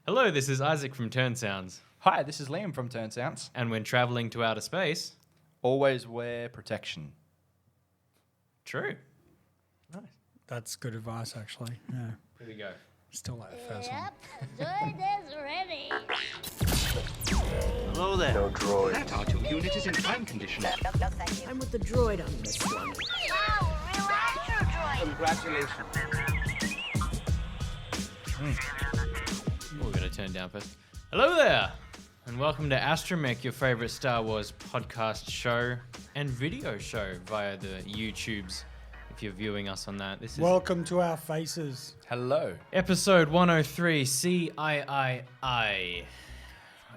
Hello, this is Isaac from Taun Tauns. Hi, this is Liam from Taun Tauns. And when travelling to outer space... Always wear protection. True. Nice. That's good advice, actually. Yeah. Here we go. Still like the first one. Yep, droid is ready. Hello there. No droid. That R2 unit is in prime condition. No, thank you. I'm with the droid on this one. Wow, real astro droid. Congratulations. We're going to turn down first. Hello there, and welcome to Astromech, your favourite Star Wars podcast show and video show via the YouTubes. If you're viewing us on that, this is Welcome to our faces. Hello. episode 103, CIII.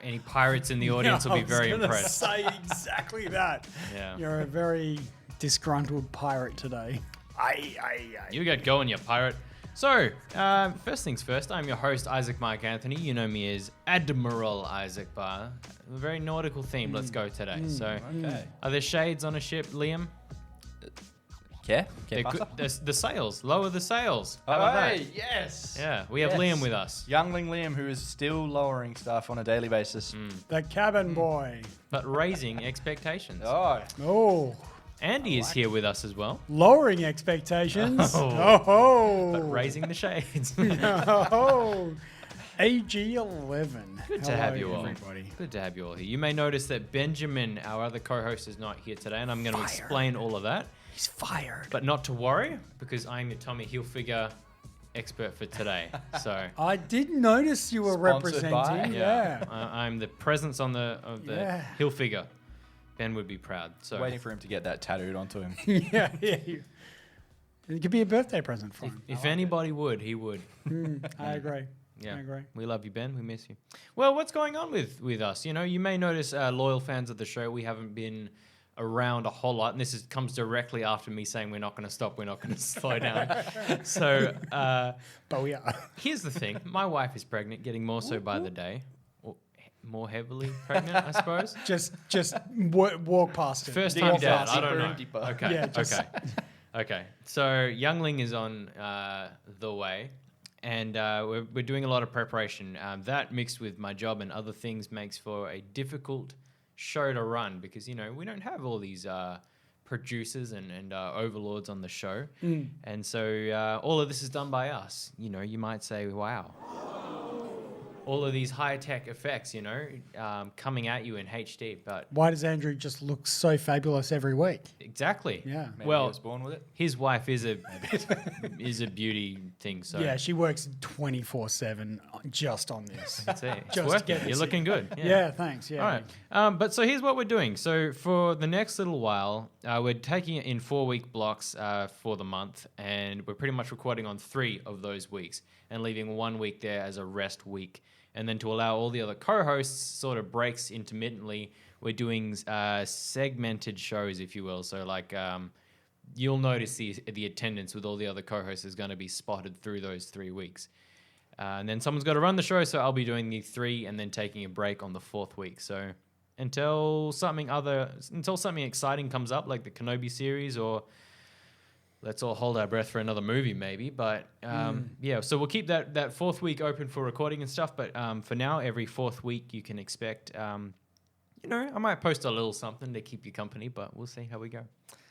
Any pirates in the audience will be very impressed. Say exactly that. Yeah. You're a very disgruntled pirate today. You get going, you pirate. So, first things first, I'm your host, Isaac Mike Anthony. You know me as Admiral Isaac Barr. A very nautical theme, let's go today. So, Okay. are there shades on a ship, Liam? Yeah. The sails, lower the sails. How about that? Yes. Yeah, we have Yes. Liam with us. Youngling Liam, who is still lowering stuff on a daily basis. The cabin boy. But raising expectations. Oh. Oh, Andy is here with us as well, lowering expectations. Oh. Oh. but raising the shades. Oh. AG11. Good to have you all. everybody. Good to have you all here. You may notice that Benjamin, our other co-host, is not here today, and I'm going to explain all of that. He's fired. But not to worry, because I'm your Tommy Hilfiger expert for today. So I did notice you were Sponsored representing. by? Yeah. I'm the presence of the Yeah. Hilfiger. Ben would be proud. So Waiting for him to get that tattooed onto him. Yeah. It could be a birthday present for him. if anybody would, he would. I agree. Yeah, I agree. we love you, Ben. We miss you. Well, what's going on with us? You know, you may notice, loyal fans of the show, we haven't been around a whole lot, and this comes directly after me saying we're not going to stop, we're not going to slow down. So, But we are. here's the thing: my wife is pregnant, getting more so by the day, or more heavily pregnant, I suppose. Just walk past it. First Deeper, time dad. I deeper don't know. and deeper. Okay, Yeah, just- okay. So, youngling is on the way. And we're doing a lot of preparation. That mixed with my job and other things makes for a difficult show to run because, you know, we don't have all these producers and overlords on the show. And so all of this is done by us. You know, you might say, wow. All of these high-tech effects, you know, coming at you in HD. But Why does Andrew just look so fabulous every week? exactly. Yeah. Maybe Well, he was born with it. his wife is a beauty thing. So Yeah, she works 24/7 just on this. that's it. It's Just worth get it. You're this looking good. Yeah, thanks. Yeah. All right. But so here's what we're doing. So for the next little while, we're taking it in 4-week blocks for the month, and we're pretty much recording on 3 of those weeks and leaving 1 week there as a rest week. And then to allow all the other co-hosts sort of breaks intermittently, we're doing segmented shows, if you will. So like you'll notice the attendance with all the other co-hosts is going to be spotted through those 3 weeks. And then someone's got to run the show, so I'll be doing the 3 and then taking a break on the 4th week. So until something exciting comes up, like the Kenobi series, or let's all hold our breath for another movie, maybe. But yeah, so we'll keep that 4th week open for recording and stuff. But for now, every 4th week you can expect, you know, I might post a little something to keep you company, but we'll see how we go.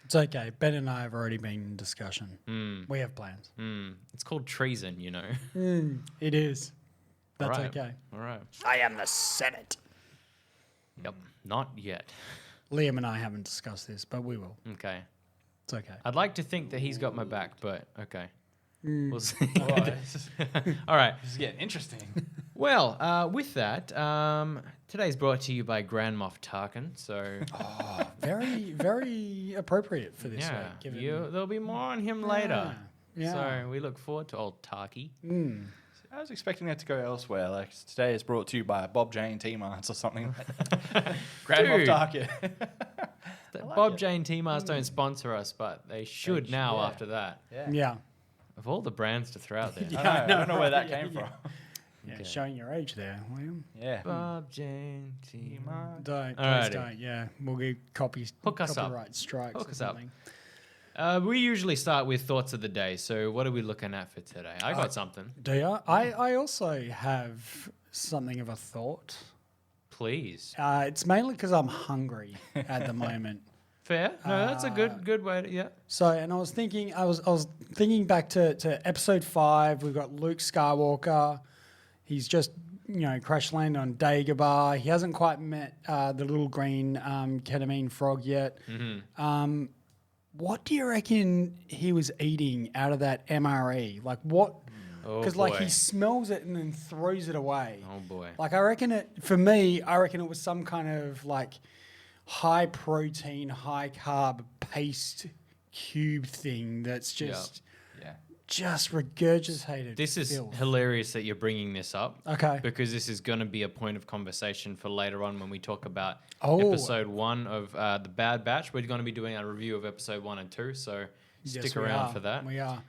It's okay. Ben and I have already been in discussion. We have plans. It's called treason, you know. It is. That's All right. okay. All right. I am the Senate. Yep. Not yet. Liam and I haven't discussed this, but we will. Okay. It's okay. I'd like to think that he's got my back, but okay. We'll see. Oh, this All right. is getting interesting. Well, with that, today's brought to you by Grand Moff Tarkin. So, Very, very appropriate for this yeah, week. Given there'll be more on him later. Yeah. So we look forward to old Tarky. I was expecting that to go elsewhere. Like today is brought to you by Bob Jane T-Mars or something. Grand Moff Dude. Tarkin. Bob Jane T-Mars don't sponsor us, but they should now yeah. after that. Yeah. Of all the brands to throw out there. I don't know where that came from. Yeah, Okay. showing your age there, Liam. Yeah. Bob Jane T-Mars. Don't, please Alrighty. don't. Yeah, we'll get Hook us up. copyright strikes Hook or us up. something. We usually start with thoughts of the day. So what are we looking at for today? I got something. Do you? I also have something of a thought. Please. It's mainly because I'm hungry at the moment. Fair. No, that's a good way to, yeah. So, and I was thinking back to episode 5. We've got Luke Skywalker. He's just, crash landed on Dagobah. He hasn't quite met the little green ketamine frog yet. What do you reckon he was eating out of that MRE? Like what? Because boy. he smells it and then throws it away. Oh boy. Like I reckon it was some kind of like high protein, high carb paste cube thing that's just regurgitated. This is filth. hilarious that you're bringing this up. Okay. Because this is going to be a point of conversation for later on when we talk about Oh. episode 1 of The Bad Batch. We're going to be doing a review of episode 1 and 2, so Yes, stick we around are. for that. We are.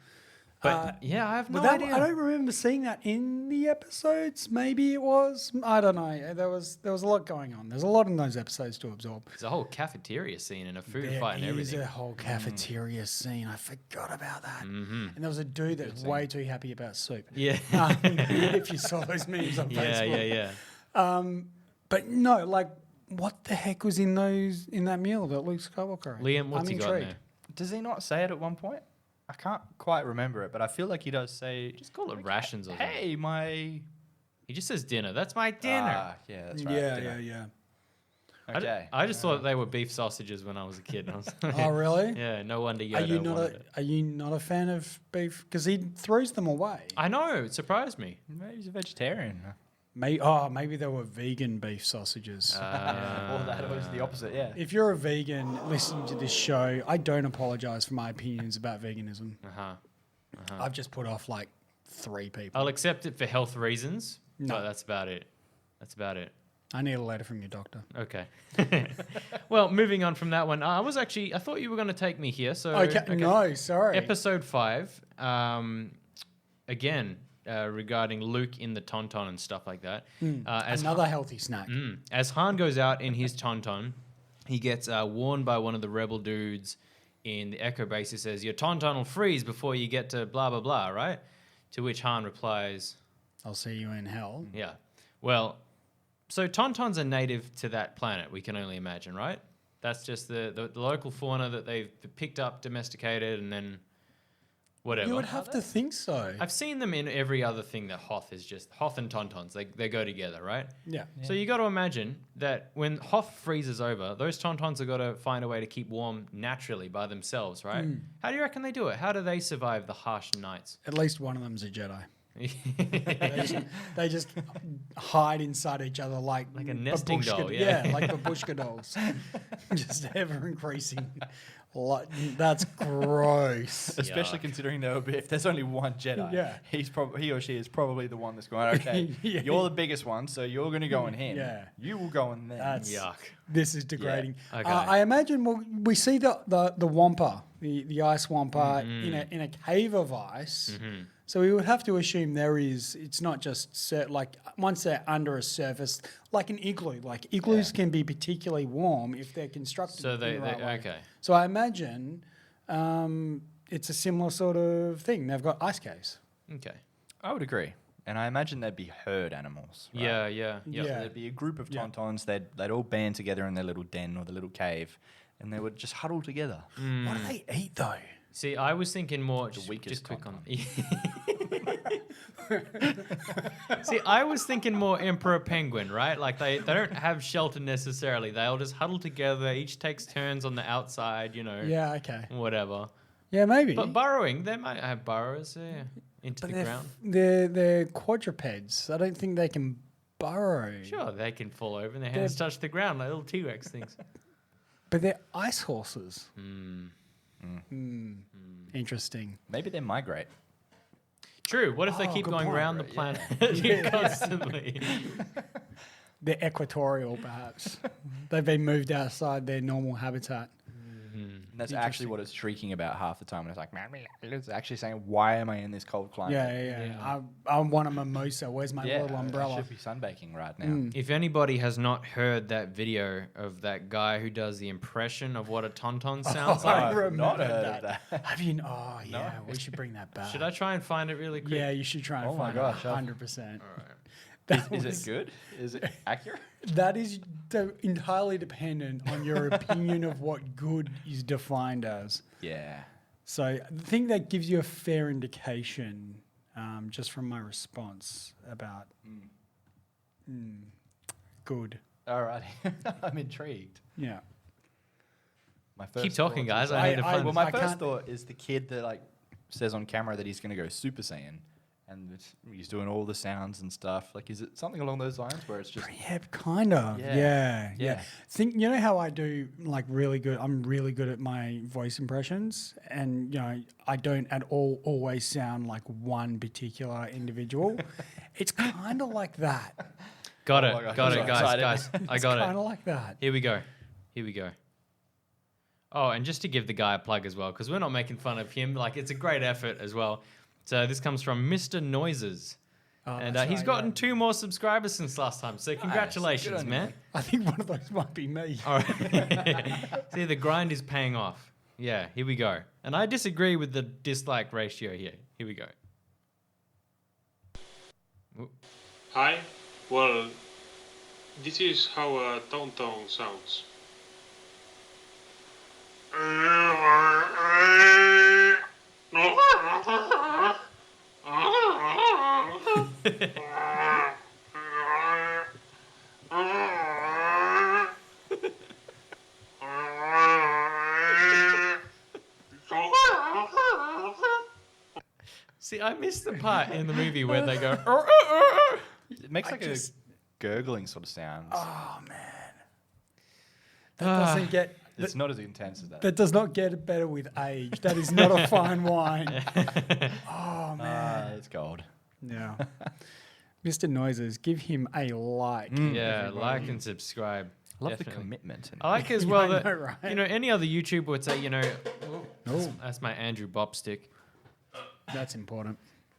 But yeah, I have no But idea. I don't remember seeing that in the episodes. Maybe it was. I don't know. There was a lot going on. There's a lot in those episodes to absorb. There's a whole cafeteria scene and a food There fight and is everything. a whole cafeteria scene. I forgot about that. And there was a dude that's way too happy about soup. Yeah. If you saw those memes on yeah, Facebook. yeah. But no, like, what the heck was in that meal that Luke Skywalker ate? Liam, what's I'm he got intrigued. there? Does he not say it at one point? I can't quite remember it, but I feel like he does say, Just call it rations or something. "Hey, my." He just says dinner. That's my dinner. Yeah, that's right. Yeah, dinner. yeah. Okay. I just thought they were beef sausages when I was a kid. I was Oh, really? yeah, no wonder Are Yoda you not wanted it. are you not a fan of beef? Because he throws them away. I know, it surprised me. Maybe he's a vegetarian. Maybe they were vegan beef sausages. Or that was the opposite. Yeah. If you're a vegan listening to this show, I don't apologize for my opinions about veganism. Uh-huh. I've just put off like 3 people. I'll accept it for health reasons, No. but that's about it. That's about it. I need a letter from your doctor. Okay. Well, moving on from that one, I thought you were going to take me here. So Okay. No, sorry. Episode 5, again, regarding Luke in the Tauntaun and stuff like that. Another healthy snack. As Han goes out in his Tauntaun, he gets warned by one of the rebel dudes in the Echo base who says, your Tauntaun will freeze before you get to blah, blah, blah, right? To which Han replies, I'll see you in hell. yeah. Well, so Tauntauns are native to that planet, we can only imagine, right? That's just the local fauna that they've picked up, domesticated, and then whatever. You would have to think so. I've seen them in every other thing that Hoth is just... Hoth and Tauntauns, they go together, right? Yeah. So you got to imagine that when Hoth freezes over, those Tauntauns have got to find a way to keep warm naturally by themselves, right? How do you reckon they do it? How do they survive the harsh nights? At least one of them's a Jedi. They just hide inside each other like a nesting babushka- doll, yeah. like babushka dolls. Just ever increasing. That's gross. Especially Yuck. considering though, if there's only one Jedi, Yeah. he or she is probably the one that's going. Okay, Yeah. you're the biggest one, so you're going to go in him. Yeah. You will go in them. That's Yuck. This is degrading. Yeah. Okay. I imagine we see the wampa, the ice wampa in a cave of ice. So we would have to assume it's not just like once they're under a surface, like an igloo. Like igloos can be particularly warm if they're constructed. So in the right way. okay. So I imagine it's a similar sort of thing. They've got ice caves. Okay. I would agree, and I imagine they'd be herd animals. Right? Yeah, yeah, yeah. Yeah. So there'd be a group of Yeah. Tauntauns. They'd all band together in their little den or the little cave, and they would just huddle together. What do they eat though? See, I was thinking more... Just weakest quick on... See, I was thinking more Emperor Penguin, right? Like, they don't have shelter necessarily. They all just huddle together. Each takes turns on the outside, Yeah, okay. whatever. Yeah, maybe. But burrowing, they might have burrows into But the ground. they're quadrupeds. I don't think they can burrow. Sure, they can fall over and their hands touch the ground like little T-Rex things. But they're ice horses. Interesting. Maybe they migrate. True. What if they Oh, keep good going point. around the planet constantly? They're equatorial, perhaps. They've been moved outside their normal habitat. And that's actually what it's shrieking about half the time. And it's like, man, it's actually saying, why am I in this cold climate? Yeah. I want a mimosa. Where's my little I umbrella? should be sunbaking right now. If anybody has not heard that video of that guy who does the impression of what a tauntaun sounds I like, I've not remember heard that. of that. Have you? Oh, yeah. We should bring that back. should I try and find it really quick? Yeah, you should try and Oh my find gosh, it. 100%. Is it good? Is it accurate? That is entirely dependent on your opinion of what good is defined as. Yeah. So I think that gives you a fair indication, just from my response about good. Alrighty. I'm intrigued. Yeah. My first Keep talking, thought is guys. I need to I- find Well, this. my I first can't- thought is the kid that like says on camera that he's going to go Super Saiyan, and he's doing all the sounds and stuff. Like, is it something along those lines where it's just Yeah, kind of. Yeah. Yeah. Yeah. Think, you know how I do like really good, I'm really good at my voice impressions, and you know, I don't at all always sound like one particular individual. It's kind of like that. Got Oh it. my God, Got I'm it, so guys. excited. Guys, I It's got kind it. of like that. Here we go. Here we go. Oh, and just to give the guy a plug as well, because we're not making fun of him. Like, it's a great effort as well. So this comes from Mr. Noises. Oh, And that's he's right, gotten yeah. 2 more subscribers since last time. So congratulations, Good on you, man. mate. I think one of those might be me. All right. See, the grind is paying off. Yeah, here we go. And I disagree with the dislike ratio here. Here we go. Oop. Hi. Well, this is how a Taun Tauns sounds. See, I missed the part in the movie where they go. it makes like just- a gurgling sort of sound. Oh man, that doesn't get. It's not as intense as that. That does not get better with age. That is not a fine wine. Oh man. It's gold. Yeah. Mr. Noises, give him a like. Yeah, like and subscribe. Love Definitely. the commitment. In I like as well I that know, right? you know any other YouTuber would say, you know, Oh, that's my Andrew Bop stick. that's important.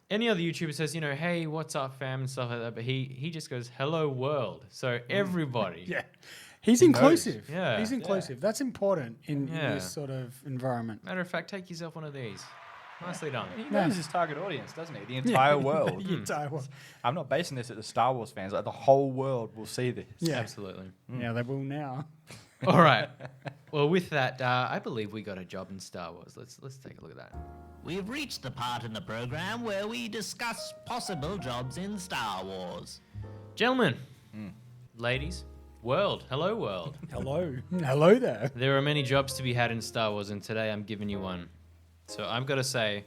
Any other YouTuber says, you know, hey, what's up, fam, and stuff like that, but he just goes, hello world. So everybody. Yeah. He's knows. inclusive. Yeah. He's inclusive. That's important in Yeah. this sort of environment. Matter of fact, take yourself one of these. Nicely done. He knows his target audience, doesn't he? The entire world. The entire world. I'm not basing this at the Star Wars fans. Like the whole world will see this. Yeah. Absolutely. Yeah, they will now. All right. Well, with that, I believe we got a job in Star Wars. Let's take a look at that. We've reached the part in the program where we discuss possible jobs in Star Wars. Gentlemen, ladies, world, hello world. Hello. Hello there. There are many jobs to be had in Star Wars, and today I'm giving you one. So I'm going to say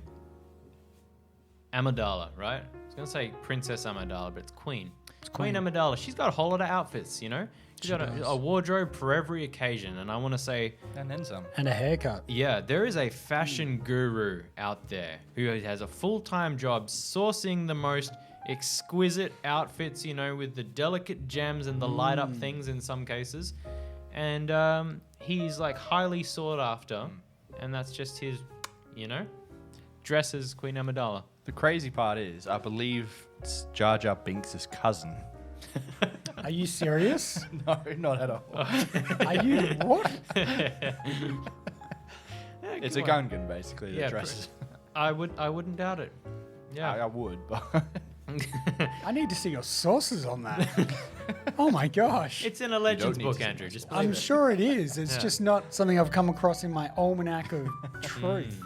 Amidala, right? I was going to say Princess Amidala, but it's Queen. It's Queen Amidala. She's got a whole lot of outfits, you know? She's got a wardrobe for every occasion. And I want to say, And then some. And a haircut. yeah, there is a fashion guru out there who has a full-time job sourcing the most exquisite outfits, you know, with the delicate gems and the light-up things in some cases. And he's like highly sought after. And that's just his, you know, dress as Queen Amidala. The crazy part is, I believe it's Jar Jar Binks' cousin. Are you serious? No, not at all. Are you what? It's a Gungan, basically, that Yeah, dresses. I wouldn't doubt it. I Yeah. would, but I need to see your sources on that. Oh my gosh. It's in a Legends need book, to see Andrew. my Just believe I'm it. sure it is. It's Yeah. just not something I've come across in my almanac of truth.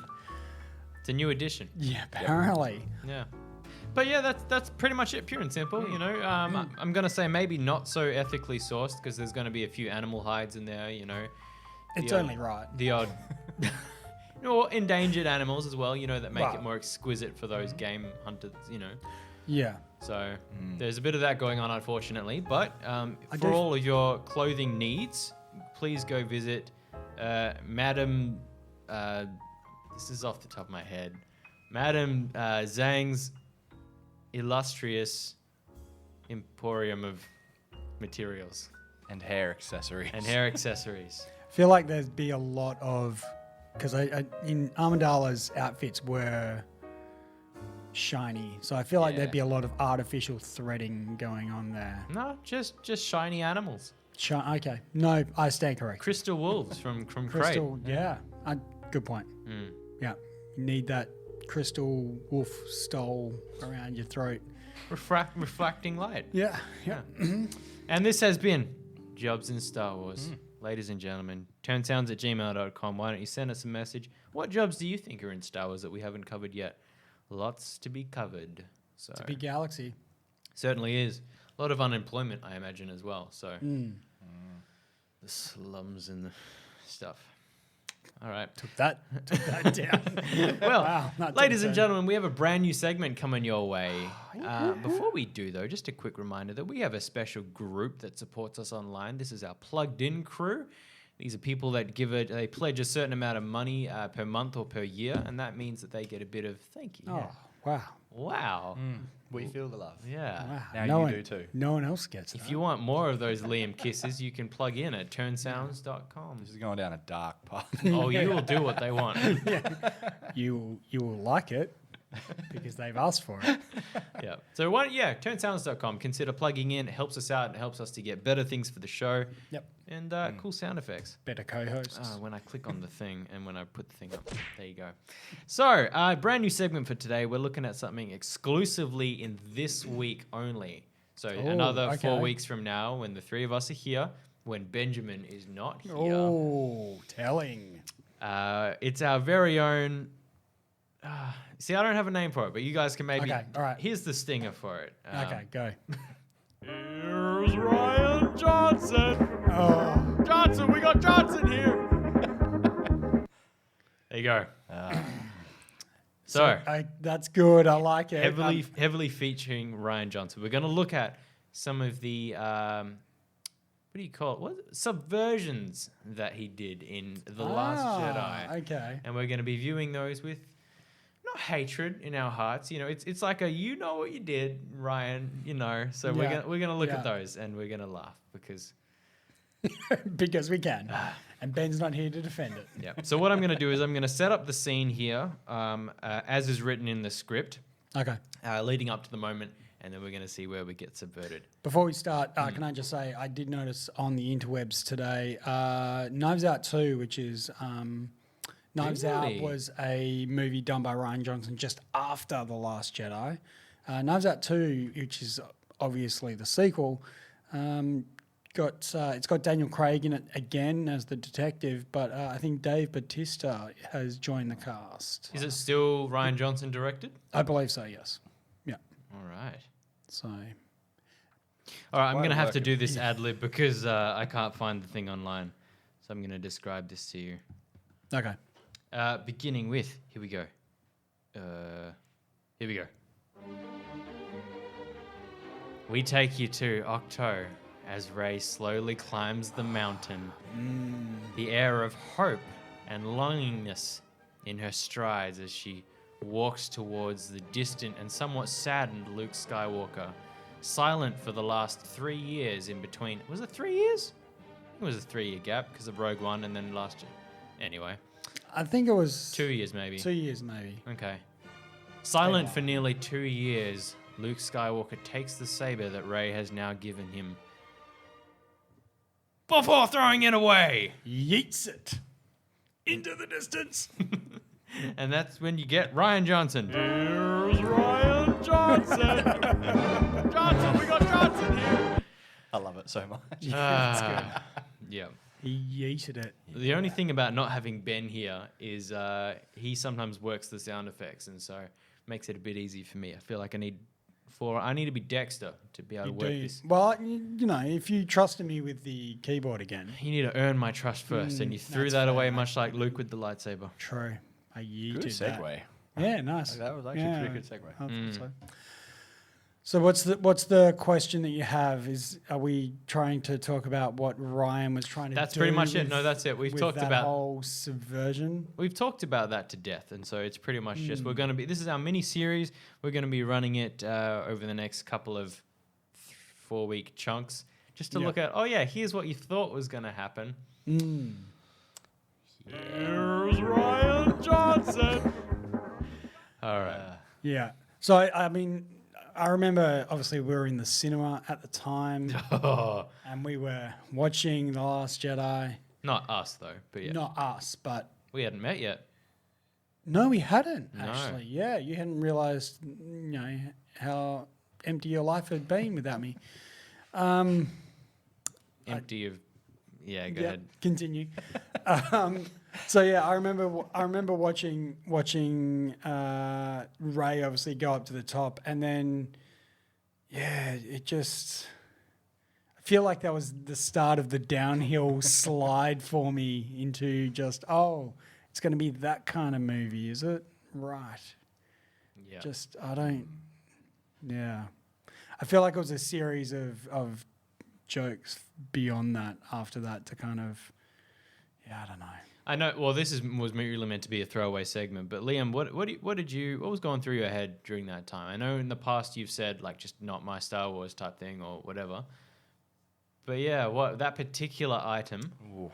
It's a new edition. Yeah, apparently. Yeah. But yeah, that's pretty much it, pure and simple. You know, I'm gonna say maybe not so ethically sourced because there's gonna be a few animal hides in there. You know, It's The odd- only right. the odd, or endangered animals as well. You know, that make Right. it more exquisite for those game hunters. You know, Yeah. so there's a bit of that going on, unfortunately. But for do- all of your clothing needs, please go visit Madam. This is off the top of my head. Madam Zhang's illustrious emporium of materials and hair accessories. and hair accessories. I feel like there'd be a lot of, because I in Amidala's outfits were shiny, so I feel like Yeah. there'd be a lot of artificial threading going on there. No, just shiny animals. Okay, no, I stand corrected. Crystal wolves from Crystal, Crate. yeah, good point. Yeah, you need that crystal wolf stole around your throat. reflecting light. Yeah. Yeah. And this has been Jobs in Star Wars. Ladies and gentlemen, turnsounds@gmail.com. Why don't you send us a message? What jobs do you think are in Star Wars that we haven't covered yet? Lots to be covered. So It's a big galaxy. certainly is. A lot of unemployment, I imagine, as well. So the slums and the stuff. All right. Took that down. Well, Wow, not ladies too and soon. gentlemen, we have a brand new segment coming your way. Before we do, though, just a quick reminder that we have a special group that supports us online. This is our plugged-in crew. These are people that they pledge a certain amount of money per month or per year, and that means that they get a bit of thank you. Oh, wow. Wow. We feel the love. Yeah. Wow. Now no you one, do too. No one else gets that. If you want more of those Liam kisses, you can plug in at turnsounds.com. This is going down a dark path. Oh, you will do what they want. you will like it because they've asked for it. Yeah. So turnsounds.com. Consider plugging in. It helps us out. It helps us to get better things for the show. Yep. And cool sound effects. Better co-hosts. When I click on the thing and when I put the thing up, there you go. So, brand new segment for today. We're looking at something exclusively in this week only. So another 4 okay. weeks from now, when the three of us are here, when Benjamin is not here, Oh, telling. it's our very own. See, I don't have a name for it, but you guys can maybe. Okay, all right. Here's the stinger for it. Okay, go. Here's Ryan Johnson. Oh, Johnson, we got Johnson here. There you go. So, that's good. I like it. heavily featuring Ryan Johnson. We're going to look at some of the what do you call it? What subversions that he did in The Last Jedi. Okay. And we're going to be viewing those with not hatred in our hearts. You know, it's like a you know what you did, Ryan. You know. So Yeah. we're gonna look Yeah. at those and we're gonna laugh because. Because we can. And Ben's not here to defend it. Yeah. So what I'm going to do is I'm going to set up the scene here, as is written in the script, Okay. leading up to the moment, and then we're going to see where we get subverted. Before we start, can I just say I did notice on the interwebs today, Knives Out 2, which is Knives Really? Out was a movie done by Ryan Johnson just after The Last Jedi. Knives Out 2, which is obviously the sequel, it's got Daniel Craig in it again as the detective, but I think Dave Bautista has joined the cast. Is it still Ryan Johnson directed? I believe so, yes. Yeah. All right. So, All right, I'm Quite going to have to working. do this ad lib because I can't find the thing online. So I'm going to describe this to you. okay. Beginning with, here we go. Here we go. We take you to Octo as Rey slowly climbs the mountain. The air of hope and longingness in her strides as she walks towards the distant and somewhat saddened Luke Skywalker, silent for the last 3 years in between. Was it 3 years? It was a 3-year gap because of Rogue One and then last year. Anyway, I think it was 2 years maybe. 2 years, maybe. Okay. Silent for nearly 2 years, Luke Skywalker takes the saber that Rey has now given him before throwing it away. Yeets it into the distance. And that's when you get Ryan Johnson. Here's Ryan Johnson. Johnson, we got Johnson here. I love it so much. Yeah. He yeeted it. The only thing about not having Ben here is he sometimes works the sound effects, and so makes it a bit easy for me. I feel like I need to be Dexter to be able to work this. Well, you know, if you trusted me with the keyboard again. You need to earn my trust first, and you threw that's that fair, away mate. much like Luke with the lightsaber. True. I yeeted Good that. segue. Yeah, nice. That was actually a pretty good segue. I thought so what's the question that you have? Are we trying to talk about what Ryan was trying to do? That's pretty much it. No, that's it. We've with talked that about whole subversion. We've talked about that to death, and so it's pretty much just this is our mini series. We're going to be running it over the next couple of 4-week chunks, just to look at. Oh yeah, here's what you thought was going to happen. Here's Ryan Johnson. All right. Yeah. So I mean, I remember obviously we were in the cinema at the time, and we were watching The Last Jedi. Not us though, but yeah, Not us, but we hadn't met yet. no, we hadn't No. actually. Yeah, you hadn't realized, you know, how empty your life had been without me. Empty of. Yeah, go Yeah, ahead. continue. So yeah, I remember watching Ray obviously go up to the top, and then it just. I feel like that was the start of the downhill slide for me into just it's going to be that kind of movie, is it? Right. Yeah. Just I don't. Yeah, I feel like it was a series of jokes beyond that after that to kind of. Yeah, I don't know. I know. Well, this was really meant to be a throwaway segment, but Liam, what was going through your head during that time? I know in the past you've said like just not my Star Wars type thing or whatever, but yeah, what that particular item? Ooh,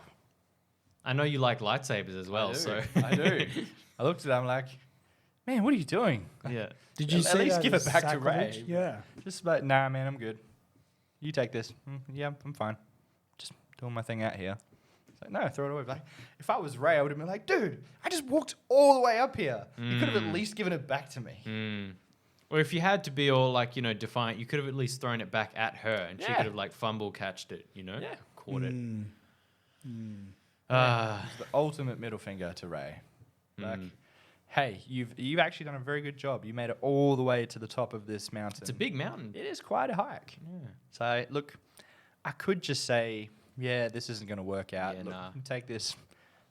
I know you like lightsabers as well, I do. so I do. I looked at him like, man, what are you doing? yeah. Did you At see least that give as it back to sacrilege? Ray. Yeah. Just like, nah, man, I'm good. You take this. Yeah, I'm fine. Just doing my thing out here. It's like, no, throw it away. Like, if I was Ray, I would have been like, dude, I just walked all the way up here. You could have at least given it back to me. Or if you had to be all like, defiant, you could have at least thrown it back at her and she Yeah. could have like fumble catched it, Yeah. caught it. It's the ultimate middle finger to Ray. Like, hey, you've actually done a very good job. You made it all the way to the top of this mountain. It's a big mountain. It is quite a hike. Yeah. So, look, I could just say, yeah, this isn't going to work out. Yeah, Look, nah. take this.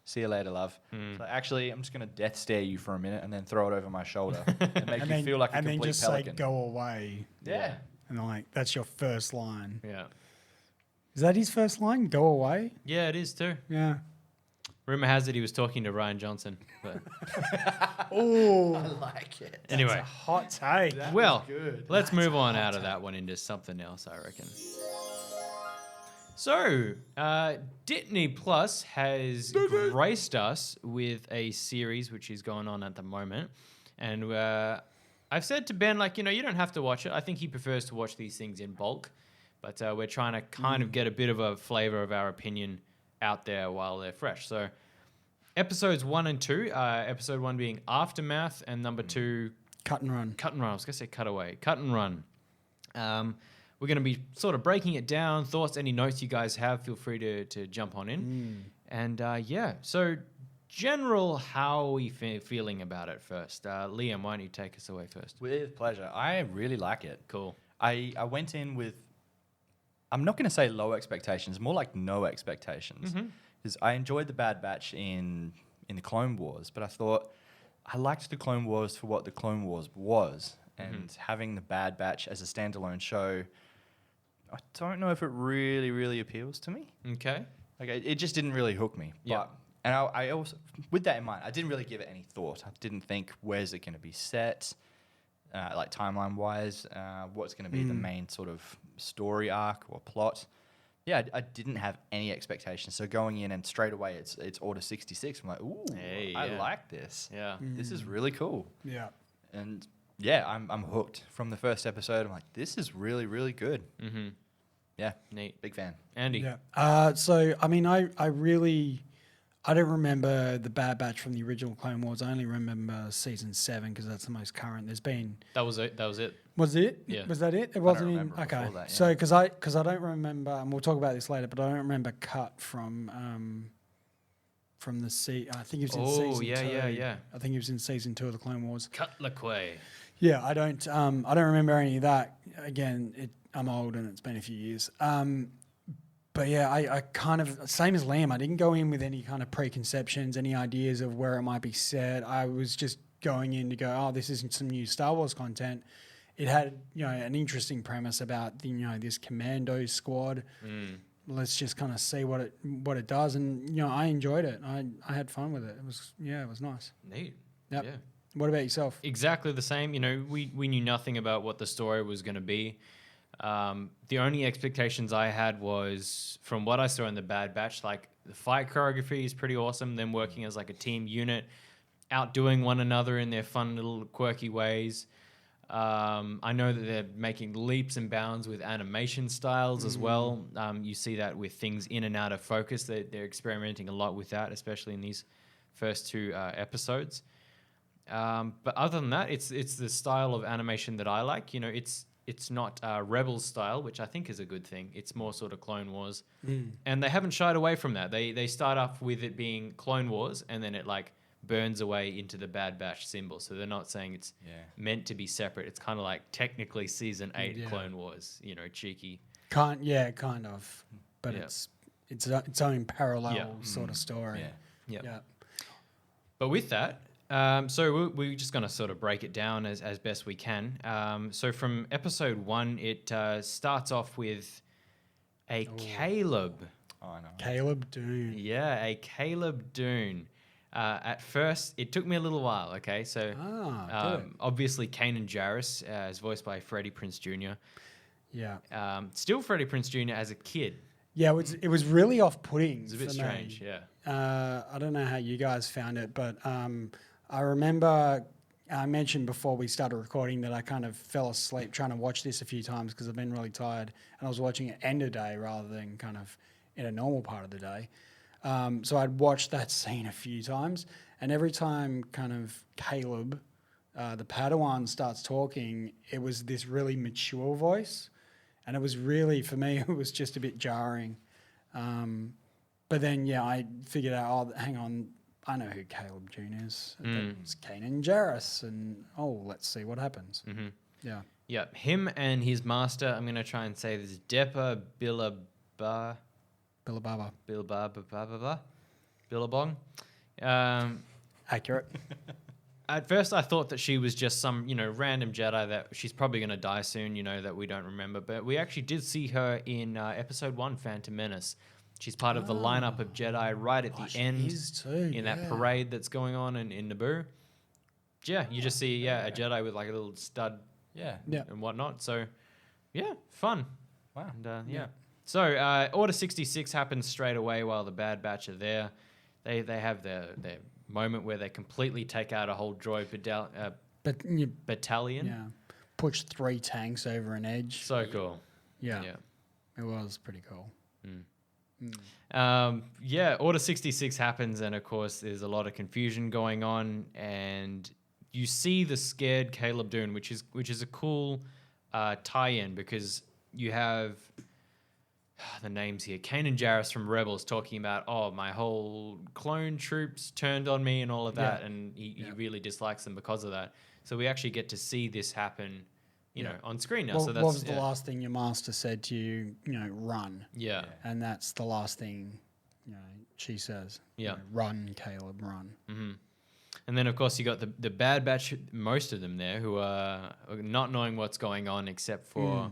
See you later, love. So actually, I'm just going to death stare you for a minute and then throw it over my shoulder and make you feel like a and then complete just pelican. say go away. Yeah. And I'm like, that's your first line. Yeah. Is that his first line? Go away? Yeah, it is too. Yeah. Rumor has it he was talking to Ryan Johnson. But Oh, I like it. anyway, hot take. well, good. let's move on out of that one into something else, I reckon. So, Disney Plus has graced us with a series which is going on at the moment. And I've said to Ben, like, you don't have to watch it. I think he prefers to watch these things in bulk. But we're trying to kind of get a bit of a flavor of our opinion out there while they're fresh. So, episodes 1 and 2, episode 1 being Aftermath, and number 2, Cut and run. Cut and Run. I was going to say Cutaway. Cut and Run. We're going to be sort of breaking it down. Thoughts, any notes you guys have, feel free to jump on in. And so general, how are we feeling about it first? Liam, why don't you take us away first? With pleasure. I really like it. Cool. I went in with, I'm not going to say low expectations, more like no expectations. Because I enjoyed the Bad Batch in the Clone Wars, but I thought I liked the Clone Wars for what the Clone Wars was. And having the Bad Batch as a standalone show, I don't know if it really, really appeals to me. Okay. Like it just didn't really hook me. Yeah. And I also, with that in mind, I didn't really give it any thought. I didn't think, where's it going to be set, like timeline-wise, what's going to be the main sort of story arc or plot. Yeah, I didn't have any expectations. So going in and straight away, it's Order 66. I'm like, ooh, Hey, I yeah. like this. Yeah. This is really cool. Yeah. And yeah, I'm hooked from the first episode. I'm like, this is really, really good. Mm-hmm. Yeah, Neat. big fan. Andy. Yeah. So, I mean, I don't remember the Bad Batch from the original Clone Wars. I only remember season 7 because that's the most current. There's been. That was it. Was it? Yeah. Was that it? It wasn't in. remember Okay. before that, yeah. So, because I don't remember, and we'll talk about this later, but I don't remember Cut from the I think he was in season 2. yeah. I think he was in season 2 of the Clone Wars. Cut LaQuay. Yeah, I don't remember any of that. Again, I'm old and it's been a few years. But yeah, I kind of, same as Liam, I didn't go in with any kind of preconceptions, any ideas of where it might be set. I was just going in to go, oh, this isn't some new Star Wars content. It had, an interesting premise about this commando squad. Let's just kind of see what it does, and I enjoyed it. I had fun with it. It was nice. Neat. Yep. Yeah. What about yourself? Exactly the same. We knew nothing about what the story was going to be. The only expectations I had was from what I saw in the Bad Batch, like the fight choreography is pretty awesome. Them working as like a team unit, outdoing one another in their fun little quirky ways. I know that they're making leaps and bounds with animation styles as well. You see that with things in and out of focus. They're experimenting a lot with that, especially in these first 2 episodes. But other than that, it's the style of animation that I like. it's not Rebels style, which I think is a good thing. It's more sort of Clone Wars, and they haven't shied away from that. They start off with it being Clone Wars, and then it like burns away into the Bad Batch symbol. So they're not saying it's meant to be separate. It's kind of like technically season 8 Clone Wars. You know, cheeky. Kind of, but it's its own parallel sort of story. Yeah. But with that, so we're just going to sort of break it down as best we can. So from episode 1, it starts off with a Caleb. Oh, I know. Caleb Dune. Yeah, a Caleb Dune. At first, it took me a little while, okay? So obviously Kanan Jarrus is voiced by Freddie Prinze Jr. Yeah. Still Freddie Prinze Jr. as a kid. Yeah, it was really off-putting. It's a bit for strange, me. yeah. I don't know how you guys found it, but I remember I mentioned before we started recording that I kind of fell asleep trying to watch this a few times because I've been really tired, and I was watching it end of day rather than kind of in a normal part of the day. So I'd watched that scene a few times, and every time kind of Caleb, the Padawan, starts talking, it was this really mature voice. And it was really, for me, it was just a bit jarring. But then, I figured out, oh, hang on, I know who Caleb June is. It's Kanan Jarrus. And, let's see what happens. Mm-hmm. Yeah. Yeah, him and his master, I'm going to try and say this, Depa Billababa. Billabong. Accurate. At first, I thought that she was just some, random Jedi that she's probably going to die soon, that we don't remember. But we actually did see her in episode 1, Phantom Menace. She's part of the lineup of Jedi right at the end in that parade that's going on in Naboo. Yeah, you just see, a Jedi with like a little stud and whatnot. So, fun. Wow. And, So, Order 66 happens straight away while the Bad Batch are there. They have their moment where they completely take out a whole droid battalion. Yeah. Push 3 tanks over an edge. So cool. Yeah. It was pretty cool. Order 66 happens, and of course there's a lot of confusion going on, and you see the scared Caleb Dune, which is a cool tie-in, because you have the names here. Kanan Jarrus from Rebels talking about, my whole clone troops turned on me and all of that, and he really dislikes them because of that. So we actually get to see this happen, on screen now. Well, so that's, what was the last thing your master said to you? Run. Yeah. And that's the last thing, she says. Yeah. Run, Caleb, run. Mm-hmm. And then, of course, you got the Bad Batch, most of them there, who are not knowing what's going on except for...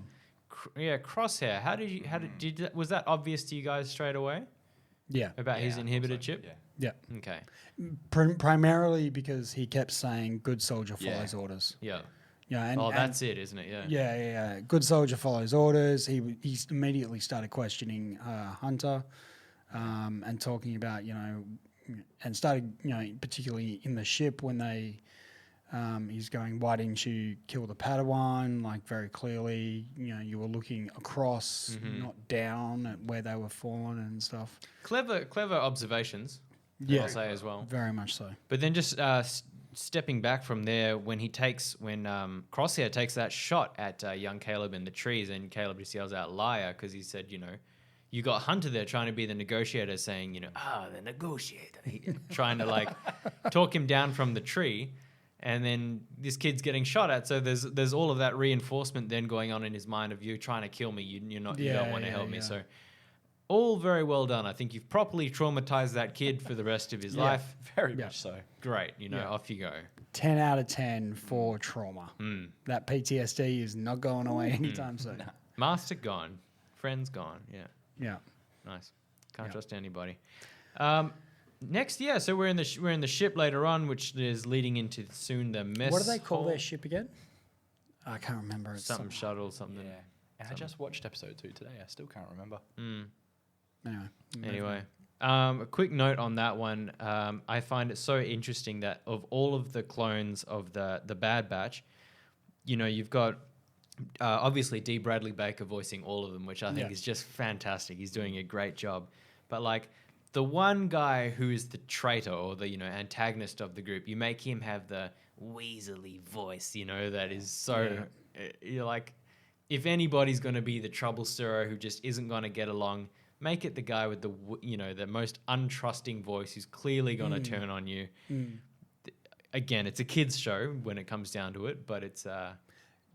Crosshair. Was that obvious to you guys straight away? Yeah. About his inhibitor chip? Yeah. Okay. Primarily because he kept saying good soldier follows orders. Yeah. Yeah. And, that's it, isn't it? Yeah. Yeah. Good soldier follows orders. He immediately started questioning Hunter and talking about, and started, particularly in the ship when they... he's going, why didn't you kill the Padawan? Like, very clearly, you were looking across, not down at where they were fallen and stuff. Clever observations, I'll say as well. Very much so. But then just stepping back from there, when Crosshair takes that shot at young Caleb in the trees, and Caleb just yells out, liar, because he said, you got Hunter there trying to be the negotiator, saying, the negotiator, trying to, talk him down from the tree. And then this kid's getting shot at, so there's all of that reinforcement then going on in his mind of you trying to kill me, you don't want to help me. So all very well done. I think you've properly traumatized that kid for the rest of his life. Very much so. Great, off you go. 10 out of 10 for trauma. That PTSD is not going away anytime soon. Master gone, friends gone. Yeah. Nice. Can't trust anybody. Next, so we're in the ship later on, which is leading into soon the mess. What do they call hall. their ship again? I can't remember. It's Something shuttle, something. Yeah. And I just watched episode 2 today. I still can't remember. Anyway, a quick note on that one. I find it so interesting that of all of the clones of the Bad Batch, you've got obviously D. Bradley Baker voicing all of them, which I think is just fantastic. He's doing a great job. But the one guy who is the traitor or the antagonist of the group, you make him have the weaselly voice, that is so you're like, if anybody's going to be the trouble stirrer who just isn't going to get along, make it the guy with the most untrusting voice who's clearly going to turn on you. Again, it's a kids show when it comes down to it, but it's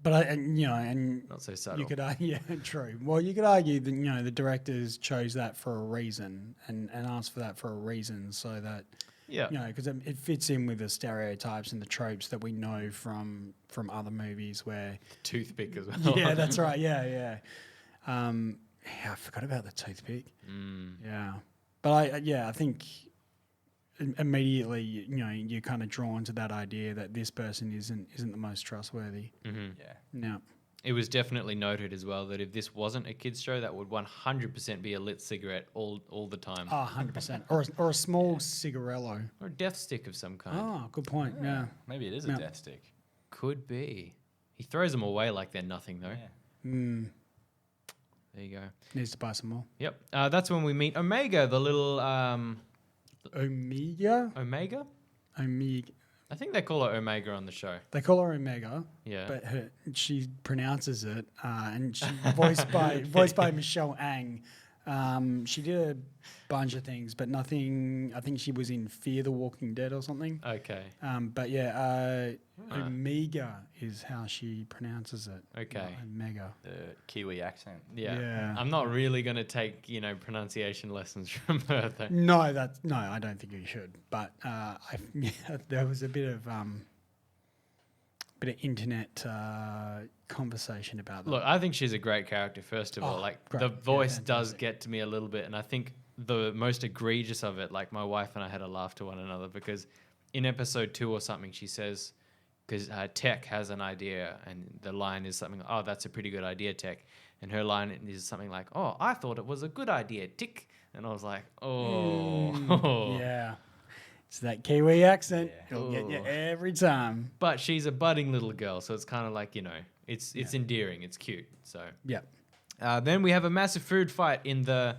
But and not so subtle. you could yeah, true. Well, you could argue that the directors chose that for a reason and asked for that for a reason, so that because it fits in with the stereotypes and the tropes that we know from other movies where Toothpick as well. yeah, that's right. Yeah. I forgot about the toothpick. Yeah, but I think immediately you're kind of drawn to that idea that this person isn't the most trustworthy. Yeah. No. It was definitely noted as well that if this wasn't a kids show, that would 100% be a lit cigarette all the time. 100%. Or a small cigarello. Or a death stick of some kind. Oh, good point. Yeah. Maybe it is a death stick. Could be. He throws them away like they're nothing, though. Yeah. There you go. Needs to buy some more. Yep. That's when we meet Omega, the little... Omega? Omega? Omega. I think they call her Omega on the show. They call her Omega. Yeah. But she pronounces it, and she voiced by Michelle Ang. She did a bunch of things, but nothing. I think she was in Fear the Walking Dead or something. Okay. But yeah, Omega is how she pronounces it. Okay. Not Omega. The Kiwi accent. Yeah. I'm not really going to take, pronunciation lessons from her, though. No, I don't think you should. But there was a bit of internet conversation about that. Look, I think she's a great character, first of all. Like, great. the voice Yeah, does get to me a little bit, and I think the most egregious of it, like, my wife and I had a laugh to one another, because in episode 2 or something, she says, because Tech has an idea, and the line is something, oh, that's a pretty good idea, Tech. And her line is something like, oh, I thought it was a good idea, Tick. And I was like, oh. Yeah. It's that Kiwi accent. Yeah. It'll get you every time. But she's a budding little girl, so it's kind of like, it's endearing, it's cute. So Yeah. then we have a massive food fight in the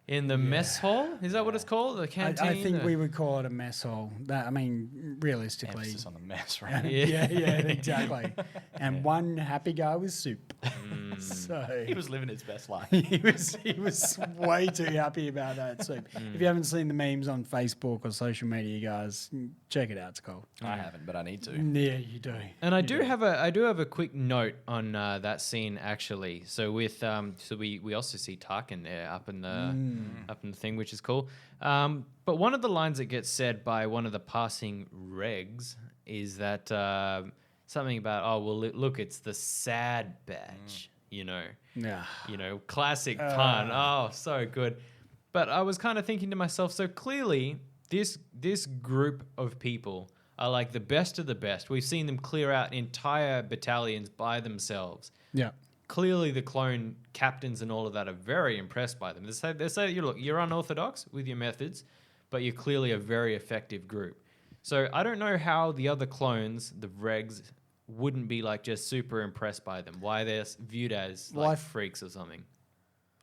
mess hall. Is that what it's called? The canteen. I think we would call it a mess hall. Realistically. Emphasis on the mess, right? Yeah, exactly. And one happy guy with soup. So He was living his best life. he was way too happy about that soup. If you haven't seen the memes on Facebook or social media, guys, check it out. It's cool. I haven't, but I need to. Yeah, you do. And I do have a quick note on that scene actually. So with we also see Tarkin there up in the thing, which is cool. But one of the lines that gets said by one of the passing regs is that something about, oh well, look, it's the sad batch, Yeah. classic pun. Oh, so good. But I was kind of thinking to myself, so clearly this group of people are like the best of the best. We've seen them clear out entire battalions by themselves. Yeah. Clearly the clone captains and all of that are very impressed by them. They say you're unorthodox with your methods, but you're clearly a very effective group. So I don't know how the other clones, the regs, wouldn't be like just super impressed by them. Why they're viewed as like freaks or something.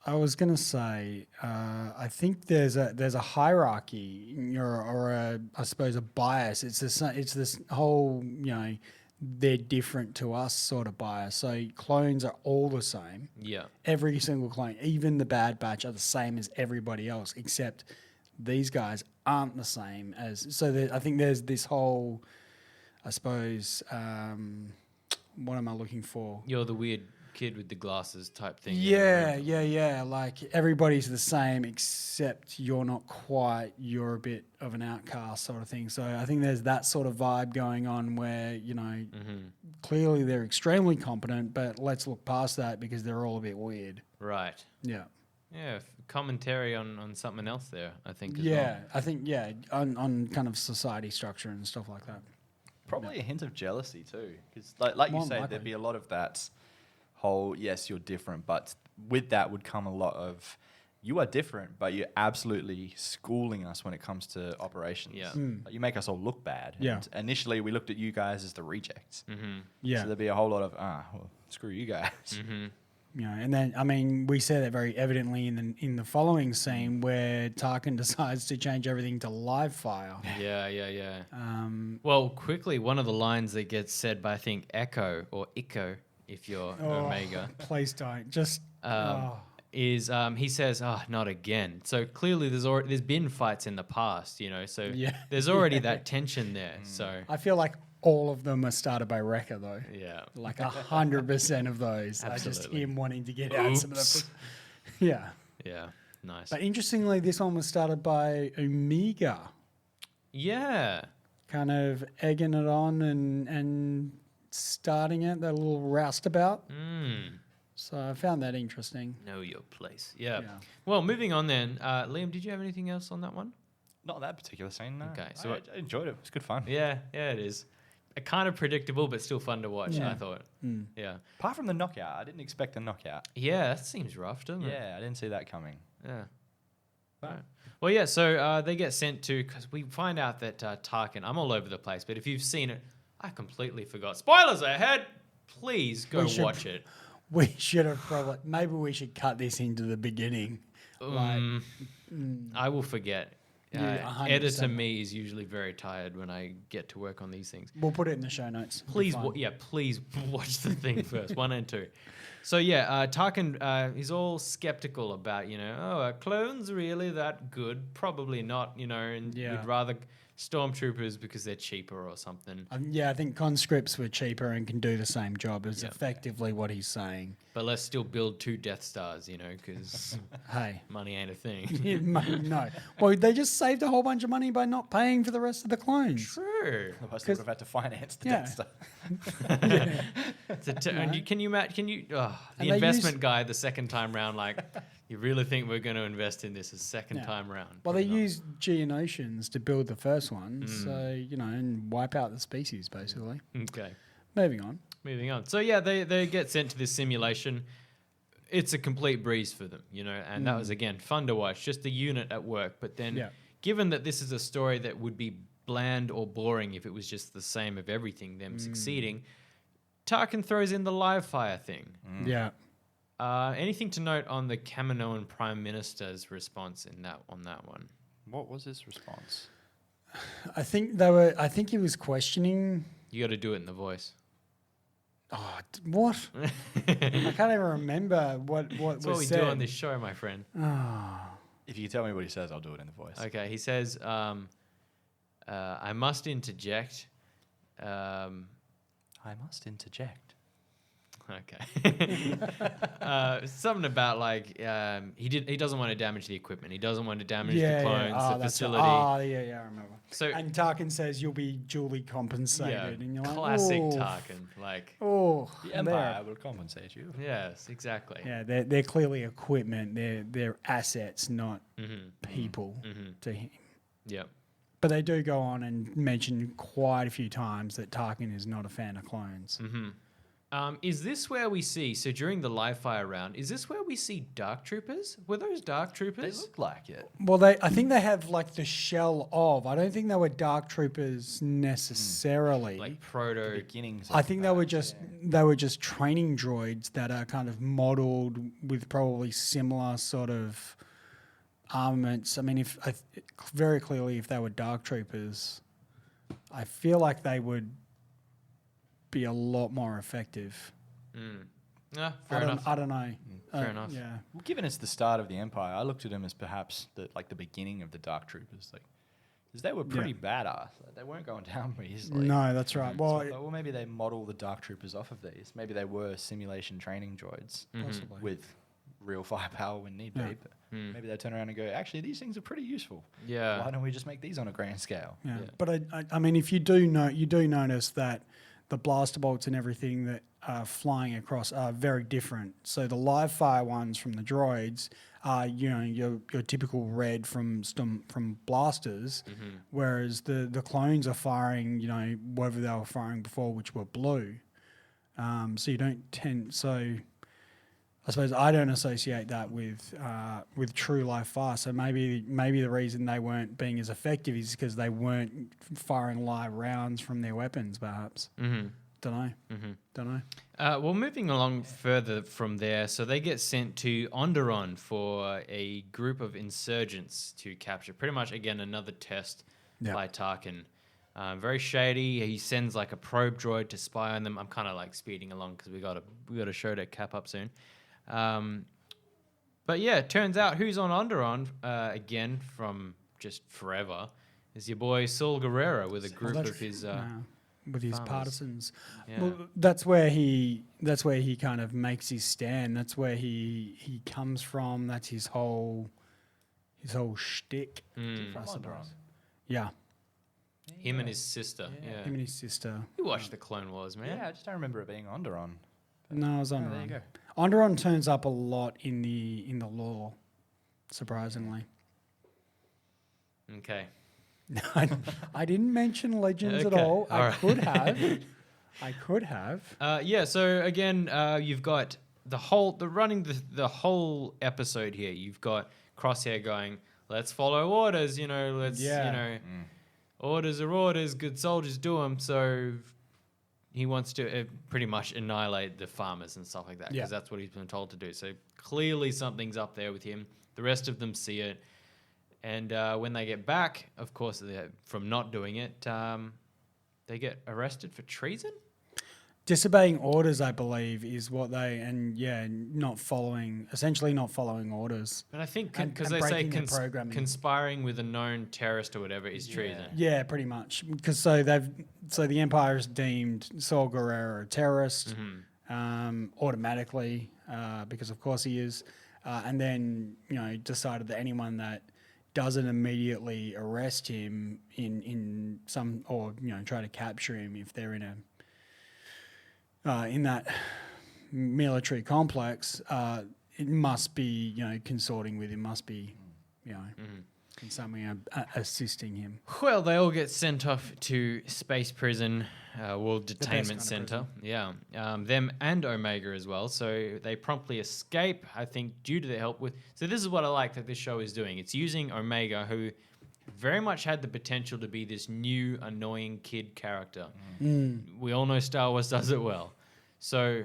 I was gonna say, I think there's a hierarchy, or I suppose a bias. It's this whole they're different to us sort of bias. So clones are all the same. Yeah. Every single clone, even the Bad Batch, are the same as everybody else, except these guys aren't the same as. So I think there's this whole, I suppose, what am I looking for? You're the weird kid with the glasses type thing. Yeah. Like everybody's the same except you're not quite. You're a bit of an outcast sort of thing. So I think there's that sort of vibe going on where clearly they're extremely competent, but let's look past that because they're all a bit weird. Right. Yeah. Yeah. Commentary on something else there, I think. As Yeah, well. I think on kind of society structure and stuff like that. Probably a hint of jealousy too, because like you More say, likely. there'd be a lot of that whole, yes, you're different, but with that would come a lot of, you are different, but you're absolutely schooling us when it comes to operations. Yeah. Like, you make us all look bad. Yeah. And initially, we looked at you guys as the rejects. Yeah. So there'd be a whole lot of, well, screw you guys. And then we say that very evidently in the following scene where Tarkin decides to change everything to live fire. Yeah. Well, quickly, one of the lines that gets said by, I think, Echo if you're Oh, Omega. Please don't. Just. He says, "Oh, not again." So clearly, there's been fights in the past, So Yeah. there's already that tension there. So I feel like all of them are started by Wrecker, though. yeah, Like 100% of those are just Absolutely. him wanting to get out some of Oops. the. Yeah. yeah, nice. But interestingly, this one was started by Omega, Yeah, kind of egging it on and starting it, that little roustabout. So I found that interesting. know your place. Yeah. Yeah. Well, moving on then. Liam, did you have anything else on that one? Not that particular scene, no. Okay, so I enjoyed it. It was good fun. Yeah, it is. Kind of predictable, but still fun to watch. Yeah. I thought. Yeah, Apart from the knockout, I didn't expect the knockout. yeah, that seems rough, doesn't it? Yeah, I didn't see that coming. Yeah. Right. Well, yeah. So they get sent to because we find out that Tarkin. I'm all over the place, but if you've seen it, I completely forgot. Spoilers ahead. Please go We should- watch it. We should have probably. Maybe we should cut this into the beginning. I will forget. Yeah, 100%. Editor me is usually very tired when I get to work on these things. We'll put it in the show notes. It'll be Please, fine. please watch the thing first, 1 and 2. So yeah, Tarkin, he's all skeptical about, are clones really that good? Probably not, and Yeah. we'd rather stormtroopers because they're cheaper or something. Yeah, I think conscripts were cheaper and can do the same job. Is Yep. effectively what he's saying. But let's still build 2 Death Stars, because Hey. money ain't a thing. No. Well, they just saved a whole bunch of money by not paying for the rest of the clones. True. Otherwise, they would have had to finance the Yeah. Death Star. And can you imagine? The And they investment use- guy the second time round, like, you really think we're going to invest in this a second Yeah. time round? Well, they Probably not. used Geonosians to build the first one, so, and wipe out the species, basically. Okay. Moving on. Moving on. So yeah, they get sent to this simulation. It's a complete breeze for them, and that was again fun to watch. Just the unit at work, but then Yeah. given that this is a story that would be bland or boring if it was just the same of everything, them succeeding, Tarkin throws in the live fire thing. Yeah. Anything to note on the Kaminoan Prime Minister's response on that one? What was his response? I think he was questioning. You got to do it in the voice. Oh, what? I can't even remember what That's was what we said. do on this show, my friend. If you tell me what he says, I'll do it in the voice. Okay, he says, I must interject. I must interject. Okay. Something about he doesn't want to damage the equipment. He doesn't want to damage the clones, the that's facility. right. Yeah, I remember. So And Tarkin says you'll be duly compensated, yeah, and you're like, classic "Ooh, Tarkin. Like, Oh, The Empire will compensate you. yes, exactly. Yeah, they're clearly equipment. They're assets, not Mm-hmm. people to him. Yep. But they do go on and mention quite a few times that Tarkin is not a fan of clones. Is this where we see? So during the live fire round, is this where we see Dark Troopers? Were those Dark They Troopers? look like it. Well, I think they have like the shell of. I don't think they were Dark Troopers necessarily. Like proto. Beginnings. I of think that, they were just training droids that are kind of modeled with probably similar sort of armaments. I mean, very clearly, if they were Dark Troopers, I feel like they would be a lot more effective. Fair enough. I don't know. Fair enough. Yeah. Well, given it's the start of the Empire, I looked at them as perhaps the beginning of the Dark Troopers, because they were pretty badass. Like, they weren't going down very easily. No, that's right. So Well, I thought, well, maybe they model the Dark Troopers off of these. Maybe they were simulation training droids possibly. with real firepower when need be. But maybe they turn around and go, actually, these things are pretty useful. Yeah. Why don't we just make these on a grand scale? Yeah. But I mean, if you do notice that the blaster bolts and everything that are flying across are very different. So the live fire ones from the droids are, your typical red from blasters, whereas the clones are firing, whatever they were firing before, which were blue. So you don't tend. So I suppose I don't associate that with true live fire. So maybe the reason they weren't being as effective is because they weren't firing live rounds from their weapons, perhaps. Don't know. Don't know. Well, moving along further from there, so they get sent to Onderon for a group of insurgents to capture. Pretty much, again, another test Yeah. by Tarkin. Very shady. He sends like a probe droid to spy on them. I'm kind of like speeding along because we got a show to cap up soon. But yeah, it turns out who's on Onderon again from just forever is your boy Saul Guerrero with a group of his with his farmers. partisans. Yeah. Well, that's where he kind of makes his stand. That's where he comes from. That's his whole shtick. I suppose. Yeah, Him and his sister. Yeah. him and his sister. You watched the Clone Wars, man. Yeah, I just don't remember it being Onderon. No, it was Onderon. there you go. Onderon turns up a lot in the lore, surprisingly. Okay. I didn't mention Legends at Okay, all. I alright. could have. I could have. Yeah. So again, you've got the whole episode here. You've got Crosshair going, "Let's follow orders." Orders are orders. Good soldiers do them. So he wants to pretty much annihilate the farmers and stuff like that because Yeah. that's what he's been told to do. So clearly something's up there with him. The rest of them see it. And when they get back, of course, from not doing it, they get arrested for treason. Disobeying orders, I believe, is what essentially not following orders. But I think And- because and they say breaking their programming. conspiring with a known terrorist or whatever is treason. Yeah, pretty much. Because so the Empire has deemed Saul Guerrero a terrorist automatically because of course he is, and then decided that anyone that doesn't immediately arrest him in some or try to capture him if they're in that military complex, it must be consorting with him, must be in some way assisting him. Well, they all get sent off to space prison, World kind Detainment of Center. Yeah, them and Omega as well. So they promptly escape, I think, due to their help with. So this is what I like that this show is doing. It's using Omega, who very much had the potential to be this new annoying kid character. We all know Star Wars does it well. So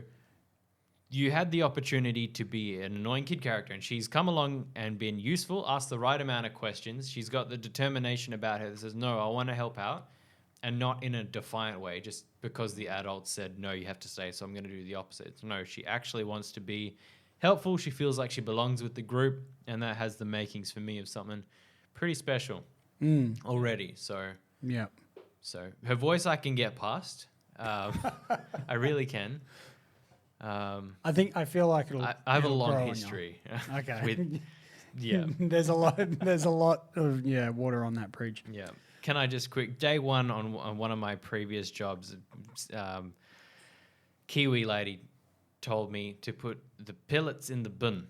you had the opportunity to be an annoying kid character, and she's come along and been useful, asked the right amount of questions. She's got the determination about her that says, no, I want to help out, and not in a defiant way, just because the adults said, no, you have to stay, so I'm going to do the opposite. No, she actually wants to be helpful. She feels like she belongs with the group, and that has the makings for me of something pretty special already. So Yeah. her voice I can get past. I really can. I feel like I have a it'll grow long on you. history. Okay. with, yeah. There's a lot of water on that bridge. Yeah. Can I just day one on one of my previous jobs, Kiwi lady told me to put the pellets in the bin,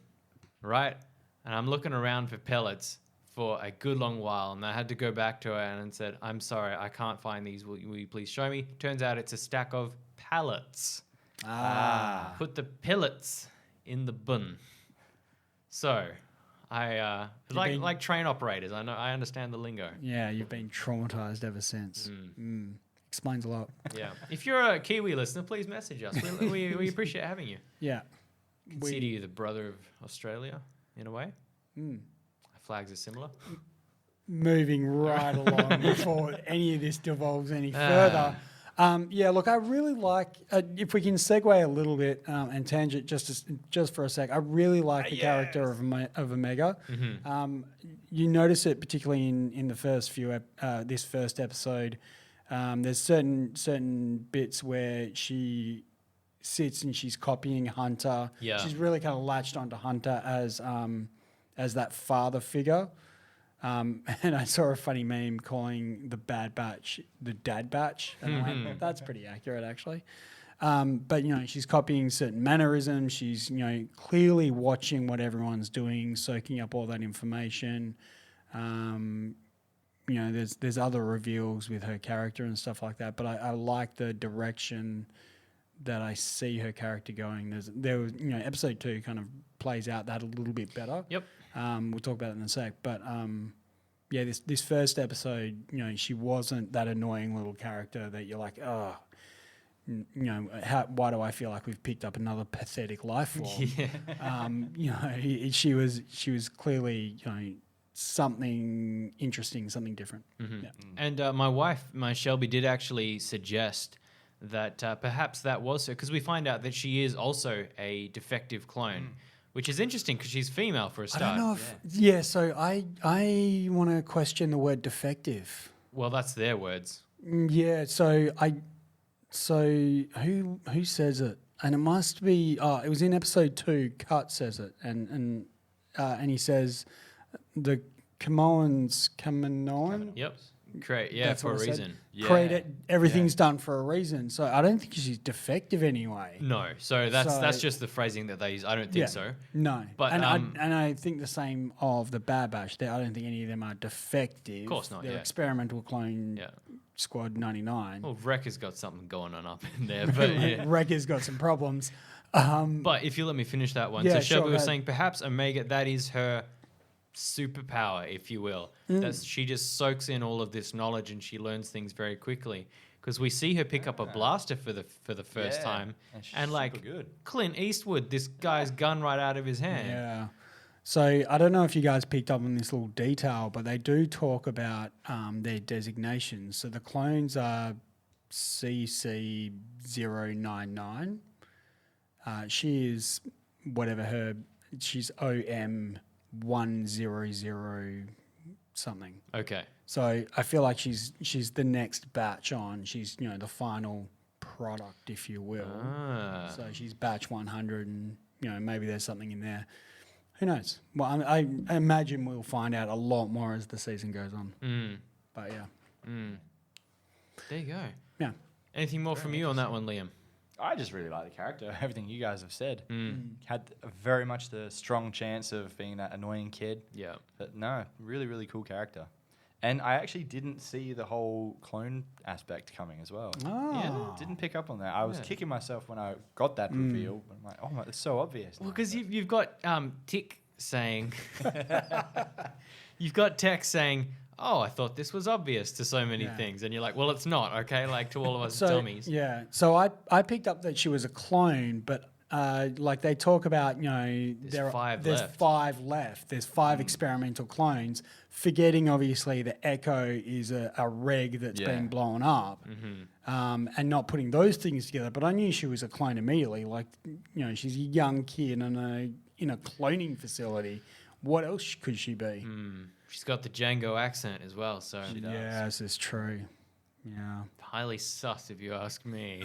right? And I'm looking around for pellets for a good long while, and I had to go back to her and said, I'm sorry, I can't find these. Will you please show me? Turns out it's a stack of pallets. Put the pellets in the bin. So, I like train operators. I understand the lingo. Yeah, you've been traumatized ever since. Explains a lot. Yeah. If you're a Kiwi listener, please message us. We appreciate having you. Yeah. Consider you the brother of Australia, in a way. Our flags are similar. Moving right along before any of this devolves any further. Look, I really like, if we can segue a little bit and tangent just for a sec, I really like the character of Omega. You notice it particularly in the first this first episode. There's certain bits where she sits and she's copying Hunter. Yeah. She's really kind of latched onto Hunter as that father figure. And I saw a funny meme calling the Bad Batch the Dad Batch. And I went, that's pretty accurate, actually. But, she's copying certain mannerisms. She's, clearly watching what everyone's doing, soaking up all that information. There's other reveals with her character and stuff like that. But I like the direction that I see her character going. There was episode 2 kind of plays out that a little bit better. Yep. We'll talk about it in a sec. But this first episode, she wasn't that annoying little character that you're like, oh, why do I feel like we've picked up another pathetic life form? Yeah. She was clearly something interesting, something different. Yeah. And my wife, my Shelby, did actually suggest that perhaps that was her, because we find out that she is also a defective clone, which is interesting because she's female for a I start. don't know if so I want to question the word defective. Well, that's their words. Yeah, so who says it? And it must be it was in episode 2, Cut says it, and he says the Kaminoan Yep. Great. Yeah, That's for a what I said. reason. Yeah. create everything's done for a reason. So I don't think she's defective anyway. No. So that's So- just the phrasing that they use. I don't think so. No, But, and I think the same of the Bad Batch. I don't think any of them are defective. Of course not, They're yeah. experimental clone Yeah. Squad 99. Well, Wrecker's got something going on up in there, but yeah. Wrecker's got some problems. But if you let me finish that one. Yeah, So sure, Shelby go was ahead. saying perhaps Omega, that is her superpower, if you will. That's she just soaks in all of this knowledge and she learns things very quickly. Because we see her pick up a blaster for the first Yeah, time, and she's and like super good. Clint Eastwood, this guy's gun right out of his hand. Yeah. So I don't know if you guys picked up on this little detail, but they do talk about their designations. So the clones are CC099. She is whatever she's OM100 something. Okay. So I feel like she's the next batch on. She's the final product, if you will. Ah. So she's batch 100, and maybe there's something in there. Who knows? Well, I imagine we'll find out a lot more as the season goes on. But yeah, There you go. yeah. Anything more from you on that one, Liam? I just really like the character. Everything you guys have said. Had very much the strong chance of being that annoying kid. Yeah. But no, really, really cool character. And I actually didn't see the whole clone aspect coming as well. Oh, Didn't pick up on that. I was Yeah. kicking myself when I got that reveal. I'm like, oh my, it's so obvious. Well, because you've got Tick saying, you've got Tex saying, "Oh, I thought this was obvious to so many Yeah. things," and you're like, "Well, it's not." Okay, like to all of us so dummies. yeah. So I picked up that she was a clone, but like they talk about, there's 5 there's left. 5 left. There's 5 experimental clones. Forgetting obviously the Echo is a reg that's Yeah. been blown up, and not putting those things together. But I knew she was a clone immediately. Like she's a young kid in a cloning facility. What else could she be? She's got the Django accent as well, so Yes, it's true. Yeah. highly sus if you ask me.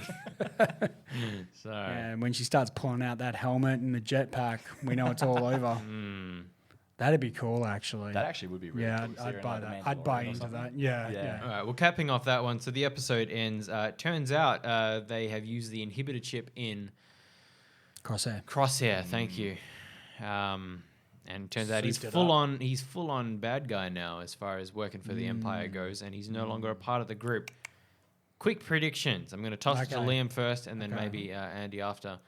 So And when she starts pulling out that helmet and the jetpack, we know it's all over. That'd be cool, actually. That actually would be really yeah, cool. to see her I'd in, buy like, The that. I'd buy Mandalorian or into something. that. Yeah, Yeah. yeah. all right, well, capping off that one, so the episode ends. Turns out they have used the inhibitor chip in Crosshair. Crosshair. Thank you. And turns out he's Souped it full up. on. He's full on bad guy now, as far as working for the Empire goes, and he's no longer a part of the group. Quick predictions. I'm going to toss it to Okay. Liam first, and then Okay. maybe Andy after.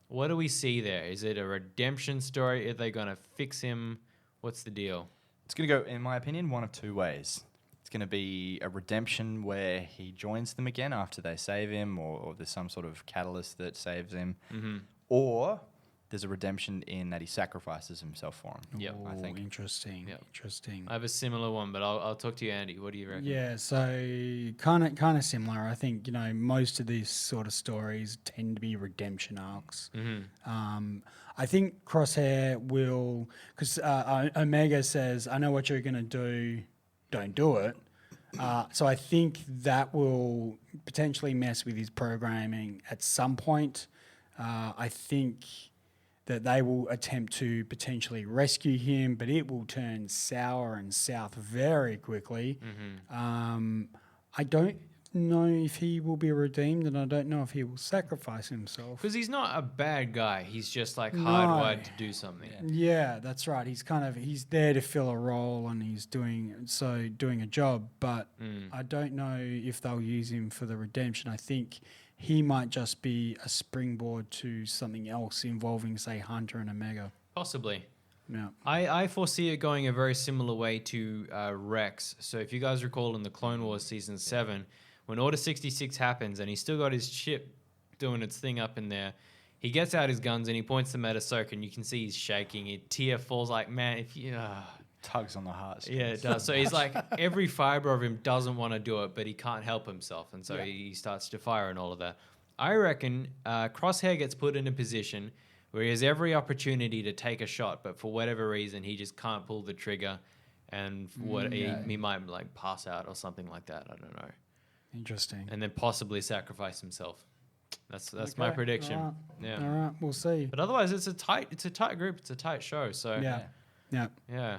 What do we see there? Is it a redemption story? Are they going to fix him? What's the deal? It's going to go, in my opinion, one of two ways. It's going to be a redemption where he joins them again after they save him, or there's some sort of catalyst that saves him. Or there's a redemption in that he sacrifices himself for him. Yep. I think. Interesting. Yep. Interesting. I have a similar one, but I'll talk to you, Andy. What do you reckon? Yeah, so kind of similar. I think most of these sort of stories tend to be redemption arcs. I think Crosshair will, because Omega says, "I know what you're gonna do. Don't do it." So I think that will potentially mess with his programming at some point. I think that they will attempt to potentially rescue him, but it will turn sour and south very quickly. I don't know if he will be redeemed, and I don't know if he will sacrifice himself. Because he's not a bad guy. He's just like No. hardwired to do something. Yeah, that's right. He's there to fill a role, and he's doing a job. But I don't know if they'll use him for the redemption. I think he might just be a springboard to something else involving, say, Hunter and Omega. Possibly. Yeah. I foresee it going a very similar way to Rex. So if you guys recall in the Clone Wars Season 7, when Order 66 happens and he's still got his ship doing its thing up in there, he gets out his guns and he points them at Ahsoka, and you can see he's shaking. A tear falls like, man, if Tugs on the heart. Yeah, it does. So he's like, every fiber of him doesn't want to do it, but he can't help himself. And so he starts to fire and all of that. I reckon Crosshair gets put in a position where he has every opportunity to take a shot, but for whatever reason, he just can't pull the trigger. And he might like pass out or something like that. I don't know. Interesting. And then possibly sacrifice himself. That's my prediction. All right. Yeah. All right, we'll see. But otherwise, it's a tight group. It's a tight show. So Yeah.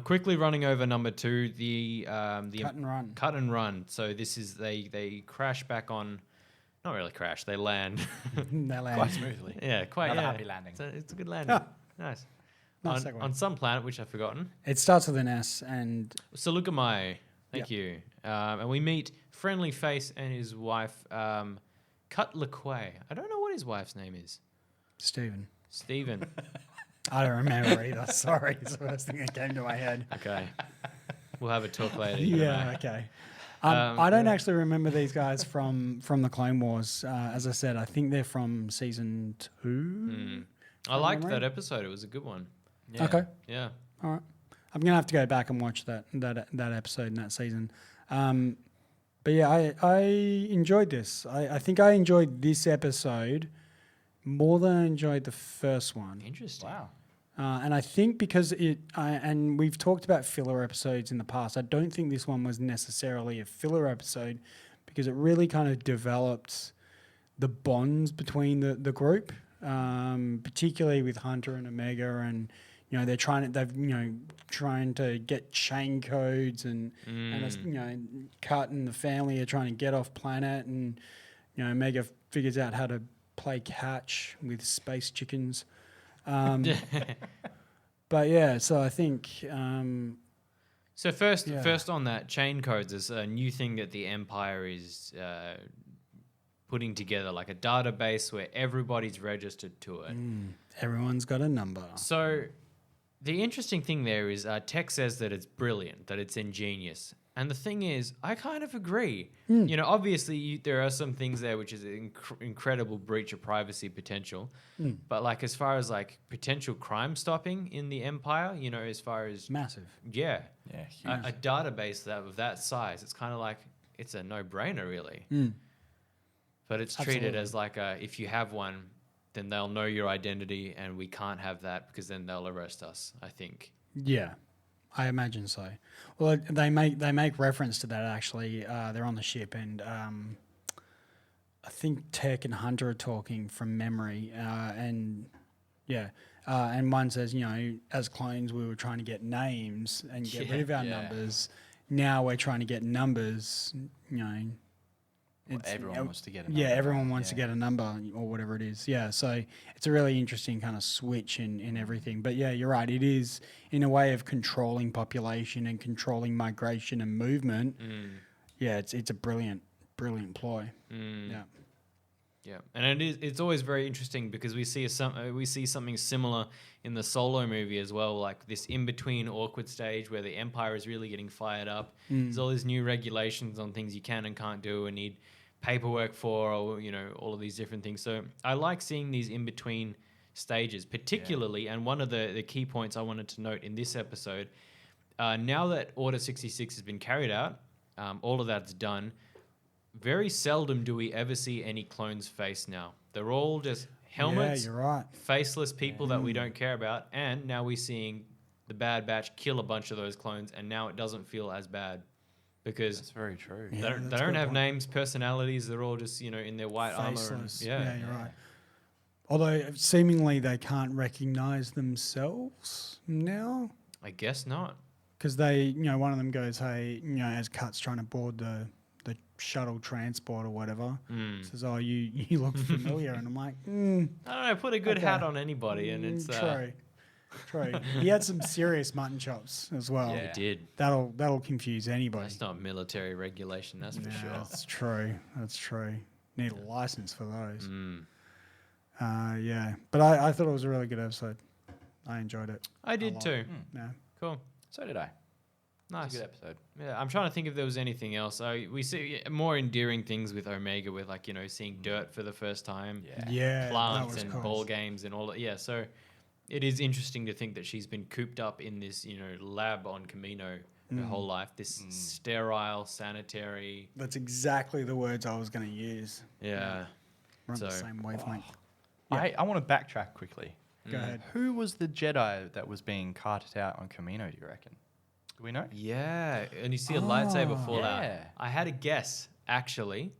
quickly running over number 2, the Cut and run. Cut and run. So this is they crash back on, not really crash. They land. They land. Quite smoothly. Quite Another happy landing. It's a good landing. Nice. Nice segue. On some planet which I've forgotten. It starts with an S, and Salukamai. Thank you. And we meet Friendly Face and his wife, Cut LeQuay. I don't know what his wife's name is. Stephen. Stephen. I don't remember either. Sorry, it's the first thing that came to my head. Okay. We'll have a talk later. you and I. Okay. I don't actually remember these guys from the Clone Wars. As I said, I think they're from season 2. I liked memory? that episode. It was a good one. Yeah. Okay. Yeah. All right. I'm gonna have to go back and watch that episode in that season. But yeah, I enjoyed this. I think I enjoyed this episode more than I enjoyed the first one. Interesting. Wow. And I think because and we've talked about filler episodes in the past, I don't think this one was necessarily a filler episode because it really kind of developed the bonds between the group, particularly with Hunter and Omega, and they're trying to get chain codes, and it's, Cut and the family are trying to get off planet, and Omega figures out how to play catch with space chickens. But yeah, so I think So first on that, chain codes is a new thing that the Empire is putting together, like a database where everybody's registered to it. everyone's got a number. So the interesting thing there is Tech says that it's brilliant, that it's ingenious. And the thing is, I kind of agree. Obviously there are some things there which is an incredible breach of privacy potential. But like as far as like potential crime stopping in the Empire, as far as Massive. yeah, Yeah, huge. a database of that size, it's kind of like it's a no-brainer really. But it's treated Absolutely. as like if you have one, then they'll know your identity, and we can't have that because then they'll arrest us, I think. Yeah, I imagine so. Well, they make reference to that actually. They're on the ship, and I think Tech and Hunter are talking from memory, and one says, as clones we were trying to get names and get rid of our numbers. Now we're trying to get numbers. Everyone wants to get a number. Yeah, everyone wants to get a number or whatever it is. Yeah, so it's a really interesting kind of switch in everything. But yeah, you're right. It is in a way of controlling population and controlling migration and movement. Yeah, it's a brilliant ploy. Yeah. Yeah, and it's always very interesting because we see something similar in the Solo movie as well, like this in-between awkward stage where the Empire is really getting fired up. There's all these new regulations on things you can and can't do and need paperwork for, or all of these different things. So I like seeing these in-between stages, particularly, and one of the key points I wanted to note in this episode, now that Order 66 has been carried out, all of that's done, very seldom do we ever see any clones' face now. They're all just helmets, Yeah, you're right. faceless people that we don't care about, and now we're seeing the Bad Batch kill a bunch of those clones, and now it doesn't feel as bad because That's very true. they Yeah, don't, that's they a don't good have point. names, personalities. They're all just in their white Faceless. armor. And, Yeah, you're right. Although seemingly they can't recognize themselves now. I guess not. Because they, one of them goes, hey, as Cut's trying to board the shuttle transport or whatever, says, oh, you look familiar. And I'm like, I don't know. Put a good hat on anybody, and it's true. He had some serious mutton chops as well. Yeah. It did. That'll confuse anybody. That's not military regulation. That's for sure. That's true. That's true. Need a license for those. Yeah. But I thought it was a really good episode. I enjoyed it. I did too. Yeah. Cool. So did I. Nice. It's a good episode. Yeah, I'm trying to think if there was anything else. We see more endearing things with Omega, with seeing dirt for the first time, Yeah. that plants was and cool. ball games and all that. Yeah, so it is interesting to think that she's been cooped up in this, lab on Camino her whole life. This sterile, sanitary. That's exactly the words I was going to use. Yeah. We're on the So- same wavelength. I want to backtrack quickly. Go ahead. Who was the Jedi that was being carted out on Camino, do you reckon? Do we know? Yeah, and you see a lightsaber fall out. Yeah. I had a guess actually,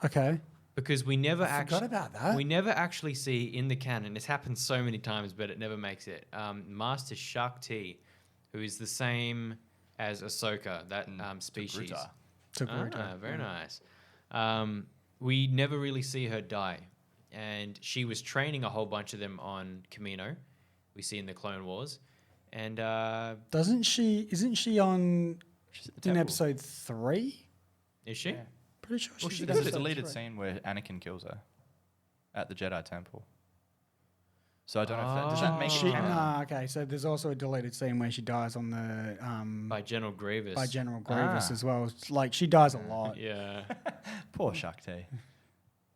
Okay. because we never I forgot about that. we never actually see in the canon. It's happened so many times, but it never makes it. Master Shakti, who is the same as Ahsoka, that species. Togruta. Togruta. Very nice. We never really see her die, and she was training a whole bunch of them on Camino. We see in the Clone Wars, and Isn't she on She's at the in temple. episode 3? is she? Yeah. Pretty sure Well, she's she in There's a episode deleted 3. scene where Anakin kills her at the Jedi Temple. So I don't know if that does that make She, it canon? nah, okay, so there's also a deleted scene where she dies on the By General Grievous. by General Grievous Ah. as well. It's like she dies a lot. Yeah. Poor Shakti.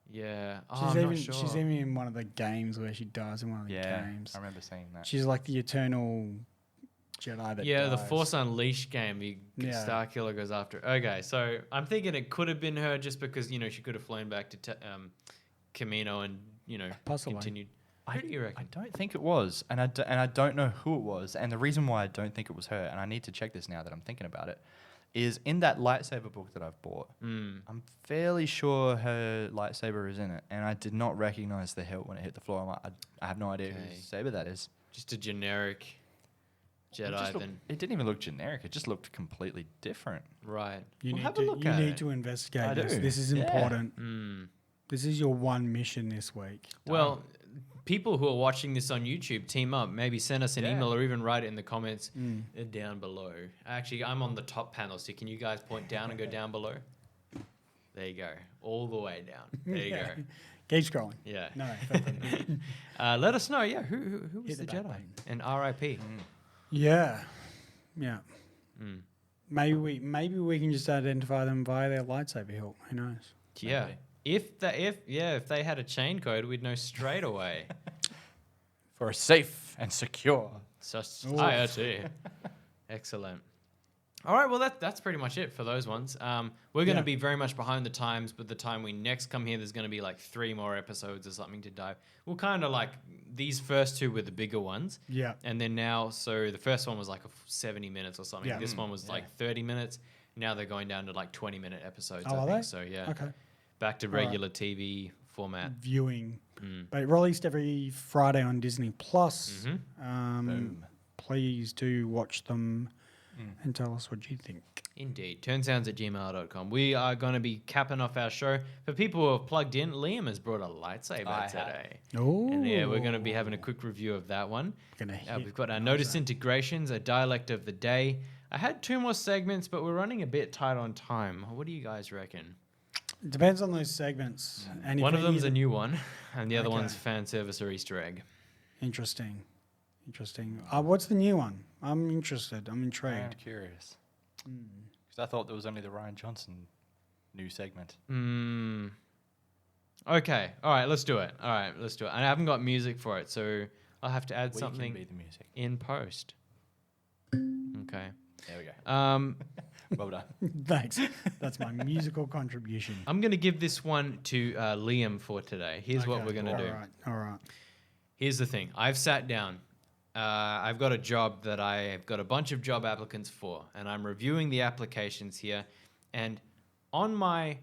Yeah. Oh, She's I'm even not sure. she's even in one of the games where she dies in one of the Yeah, games. I remember seeing that. She's like the eternal Jedi that Yeah, the dies. Force Unleashed game, the Yeah. Starkiller goes after. Okay, so I'm thinking it could have been her just because she could have flown back to Camino and Possibly. continued. Who do you I reckon? don't think it was, and I don't know who it was. And the reason why I don't think it was her, and I need to check this now that I'm thinking about it, is in that lightsaber book that I've bought. I'm fairly sure her lightsaber is in it, and I did not recognize the hilt when it hit the floor. I'm like, I have no idea Okay. whose saber that is. Just a generic It, just Jedi looked- then. it didn't even look generic. It just looked completely different. Right. You We'll need have to a look you at need it. to investigate I this. do. This is Yeah. important. Mm. This is your one mission this week. Well, people who are watching this on YouTube, team up. Maybe send us an Yeah. email or even write it in the comments down below. Actually, I'm on the top panel, so can you guys point down and go down below? There you go. All the way down. There you go. Keep scrolling. Yeah. No. Let us know. Yeah, who was Hit the the back Jedi? button. And R.I.P. Yeah. Yeah. Mm. Maybe we can just identify them via their lightsaber hilt. Who knows? Yeah. Maybe. If they had a chain code, we'd know straight away. For a safe and secure. Society. Excellent. All right, well that's pretty much it for those ones. We're going to Yeah. be very much behind the times. By the time we next come here, there's going to be like 3 more episodes or something to dive. We'll kind of like these first 2 were the bigger ones, Yeah. and then now, so the first one was like 70 minutes or something. Yeah. This one was like 30 minutes. Now they're going down to like 20-minute episodes. Oh, I are think they? so. Yeah. Okay. Back to right. regular TV format. Viewing. Mm. But it released every Friday on Disney Plus. Mm-hmm. Boom. Please do watch them and tell us what you think. Indeed. Turnsounds@gmail.com. We are going to be capping off our show. For people who have plugged in, Liam has brought a lightsaber I have. today. Oh. And yeah, we're going to be having a quick review of that one. Gonna hit We've got our notice integrations, a dialect of the day. I had 2 more segments, but we're running a bit tight on time. What do you guys reckon? It depends on those segments. And if One of any them's a them- new one, and the other Okay. one's fan service or Easter egg. Interesting. What's the new one? I'm interested. I'm I'm intrigued. curious. Because I thought there was only the Ryan Johnson new segment. Okay. All right, let's do it. I haven't got music for it, so I'll have to add We something can be the music. in post. Okay. There we go. Well done. Thanks. That's my musical contribution. I'm going to give this one to Liam for today. Here's what Okay, we're going to do. All right. Here's the thing. I've sat down. I've got a job that I've got a bunch of job applicants for, and I'm reviewing the applications here. And on my,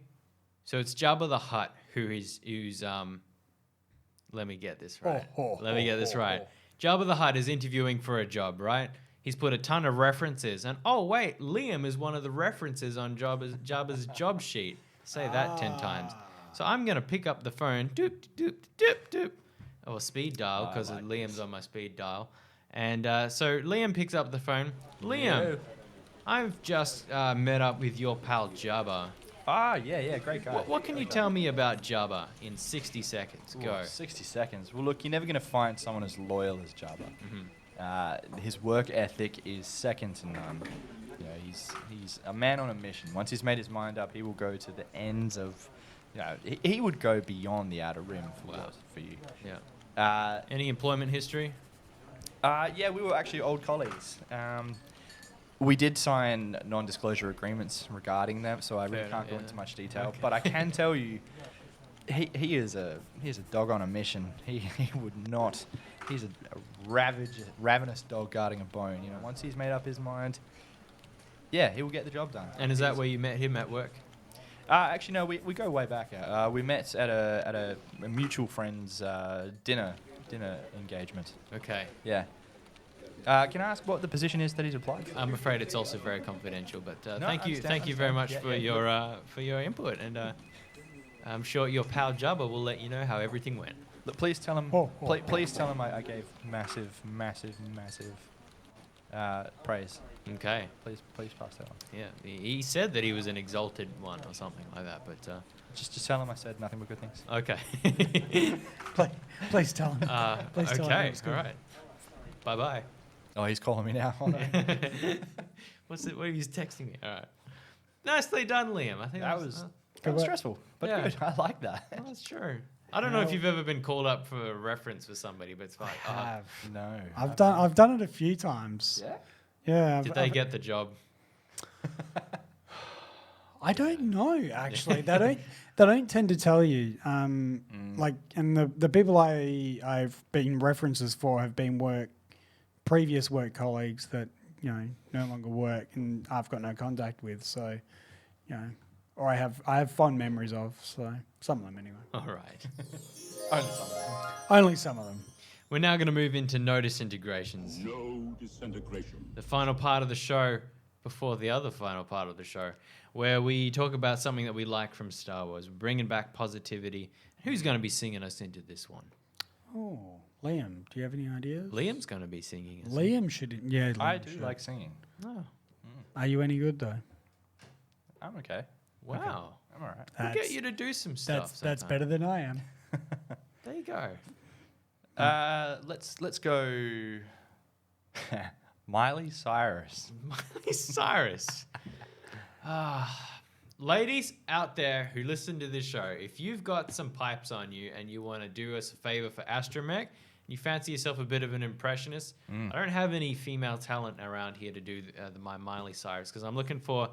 so it's Jabba the Hutt who's let me get this right. Jabba the Hutt is interviewing for a job, right? He's put a ton of references, and oh wait, Liam is one of the references on Jabba's job sheet. Say that 10 times. So I'm gonna pick up the phone, doop doop doop doop, or speed dial because Liam's on my speed dial, and so Liam picks up the phone. Liam, I've just met up with your pal Jabba. Yeah, great guy. What can you tell me about Jabba in 60 seconds? Go. 60 seconds. Well, look, you're never going to find someone as loyal as Jabba. His work ethic is second to none. You know, he's a man on a mission. Once he's made his mind up, he will go to the ends of. You know, he would go beyond the outer rim for you. Yeah. Any employment history? Yeah, we were actually old colleagues. We did sign non-disclosure agreements regarding them, so I really Fair can't go enough, into yeah. much detail. Okay. But I can tell you, he is a dog on a mission. He would not. He's a ravenous dog guarding a bone. You know, once he's made up his mind, yeah, he will get the job done. And is that where you met him at work? Actually, no, we go way back. We met at a mutual friend's dinner engagement. Okay. Yeah. Can I ask what the position is that he's applied for? I'm afraid it's also very confidential, but No, thank you understand. very much Yeah, for your input, and I'm sure your pal Jabba will let you know how everything went. Look, please tell him. Please tell him I gave massive praise. Okay. Please pass that on. Yeah, he said that he was an exalted one or something like that, but Just tell him I said nothing but good things. okay. Please tell him. Please tell him Okay, it was all good. right. Bye bye. Oh, he's calling me now. What's it? What he's texting me? All right. Nicely done, Liam. I think That was Good. stressful, but Yeah. good. I like that. well, that's true. I don't know if you've ever been called up for a reference for somebody, but it's like, No. I've done it a few times. Yeah. Yeah. did they get the job? I don't know actually. They don't tend to tell you. Like, and the people I've been references for have been previous work colleagues that no longer work, and I've got no contact with. So, or I have fond memories of. So some of them anyway. All right. Only some of them. Only some of them. We're now going to move into no disintegrations. No disintegration. The final part of the show, before the other final part of the show, where we talk about something that we like from Star Wars, bringing back positivity. Who's going to be singing us into this one? Oh, Liam, do you have any ideas? Liam's going to be singing us. Liam should. Yeah, Liam I do should. like singing. Oh, Are you any good though? I'm okay. wow. I'm all right. We'll get you to do some stuff. That's sometime. better than I am. There you go. Let's go. Miley Cyrus. Miley Cyrus. Ladies out there who listen to this show, if you've got some pipes on you and you want to do us a favor for Astromech, you fancy yourself a bit of an impressionist, I don't have any female talent around here to do my Miley Cyrus, because I'm looking for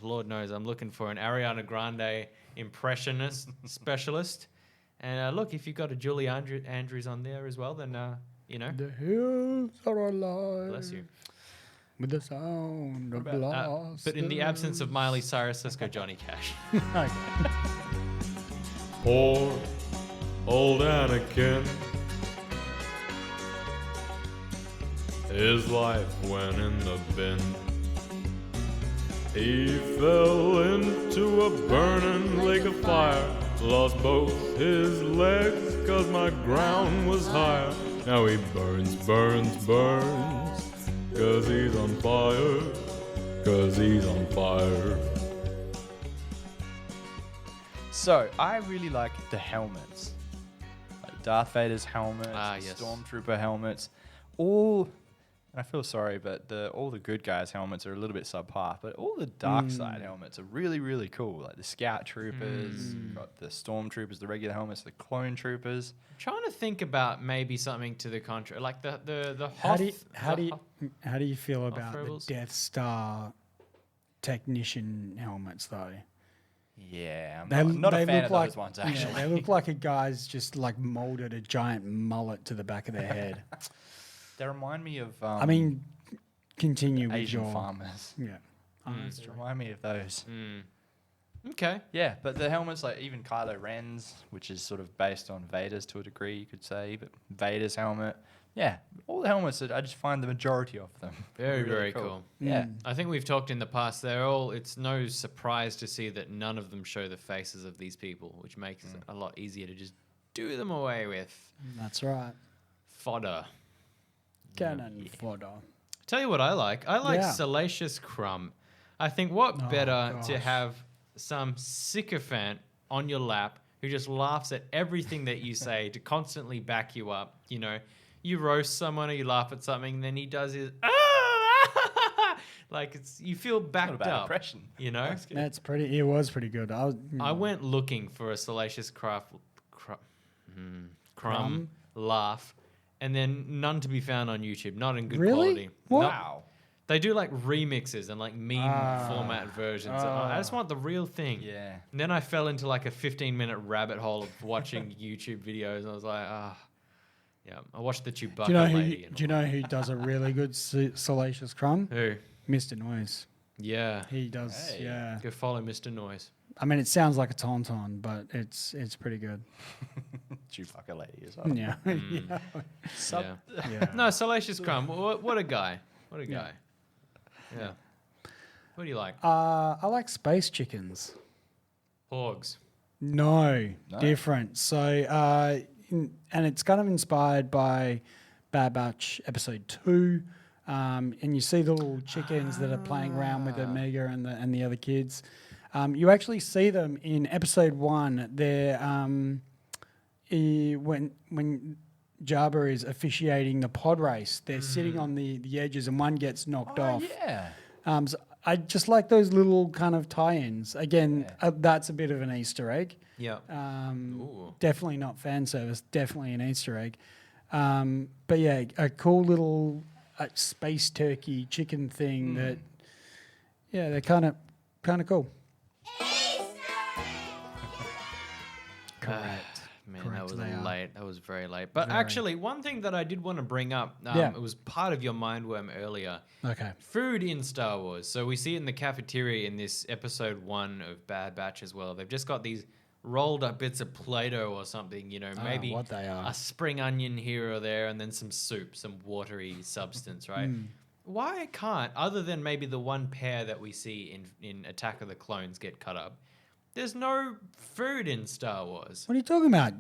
Lord knows, I'm looking for an Ariana Grande impressionist specialist. And look, if you've got a Julie Andrews on there as well, then, The hills are alive. bless you. With the sound of blast. But in the absence of Miley Cyrus, let's go Johnny Cash. Okay. Poor old Anakin. His life went in the bin. He fell into a burning lake of fire. Lost both his legs 'cause my ground was higher. Now he burns, 'cause he's on fire. 'Cause he's on fire. So I really like the helmets, like Darth Vader's helmet, Yes. Stormtrooper helmets. All, and I feel sorry, but all the good guys' helmets are a little bit subpar. But all the dark side helmets are really, really cool. Like the Scout Troopers, you've got the Stormtroopers, the regular helmets, the Clone Troopers. Trying to think about maybe something to the contrary, like the How do Hoth. you feel about the Rebels? Death Star technician helmets though? Yeah, I'm not a fan of those ones actually. Yeah, they look like a guy's just like molded a giant mullet to the back of their head. They remind me of I mean, continue with Asian your farmers. Yeah. They remind me of those. Okay. Yeah, but the helmets, like even Kylo Ren's, which is sort of based on Vader's to a degree, you could say, but Vader's helmet. Yeah, all the helmets, I just find the majority of them Very, really very cool. Yeah. I think we've talked in the past. It's no surprise to see that none of them show the faces of these people, which makes it a lot easier to just do them away with. That's right. Fodder. Cannon fodder. Tell you what I like. I like Yeah. Salacious Crumb. I think what Oh, better to gosh. have some sycophant on your lap who just laughs at everything that you say to constantly back you up. You know, you roast someone or you laugh at something, then he does his like you feel Not a backed bad up. impression. You know, That's good. That's pretty. It was pretty good. I went looking for a Salacious crumb laugh, and then none to be found on YouTube. Not in good Really? quality. What? Nope. Wow. They do like remixes and like meme format versions. I just want the real thing. Yeah. And then I fell into like a 15-minute rabbit hole of watching YouTube videos, and I was like, yeah. I watched the Chewbacca Do you know lady. do you know who does a really good Salacious Crumb? Who? Mr. Noise. Yeah. He does. Hey. Yeah. Go follow Mr. Noise. I mean, it sounds like a tauntaun, but it's pretty good. Chewbacca lady as well. Yeah. yeah. Sub- Yeah. No, Salacious Crumb. What a guy. What a guy. Yeah. What do you like? I like space chickens. Porgs. No, No? different. So, and it's kind of inspired by Bad Batch episode 2. And you see the little chickens that are playing around with Omega and the other kids. You actually see them in episode 1. They're when Jabba is officiating the pod race, they're sitting on the edges and one gets knocked Oh, off. yeah. So I just like those little kind of tie-ins. Again, that's a bit of an Easter egg. Yeah. Ooh. Definitely not fan service. Definitely an Easter egg. But yeah, a cool little space turkey chicken thing that. Yeah, they're kind of cool. Correct. Man, Correct, that was they are. late. That was very late. But Very. actually, one thing that I did want to bring up, Yeah. it was part of your mindworm earlier. Okay. Food in Star Wars. So we see it in the cafeteria in this episode 1 of Bad Batch as well. They've just got these rolled up bits of Play-Doh or something, maybe what they are. a spring onion here or there, and then some soup, some watery substance, right? Why can't, other than maybe the one pair that we see in Attack of the Clones get cut up, there's no food in Star Wars. What are you talking about?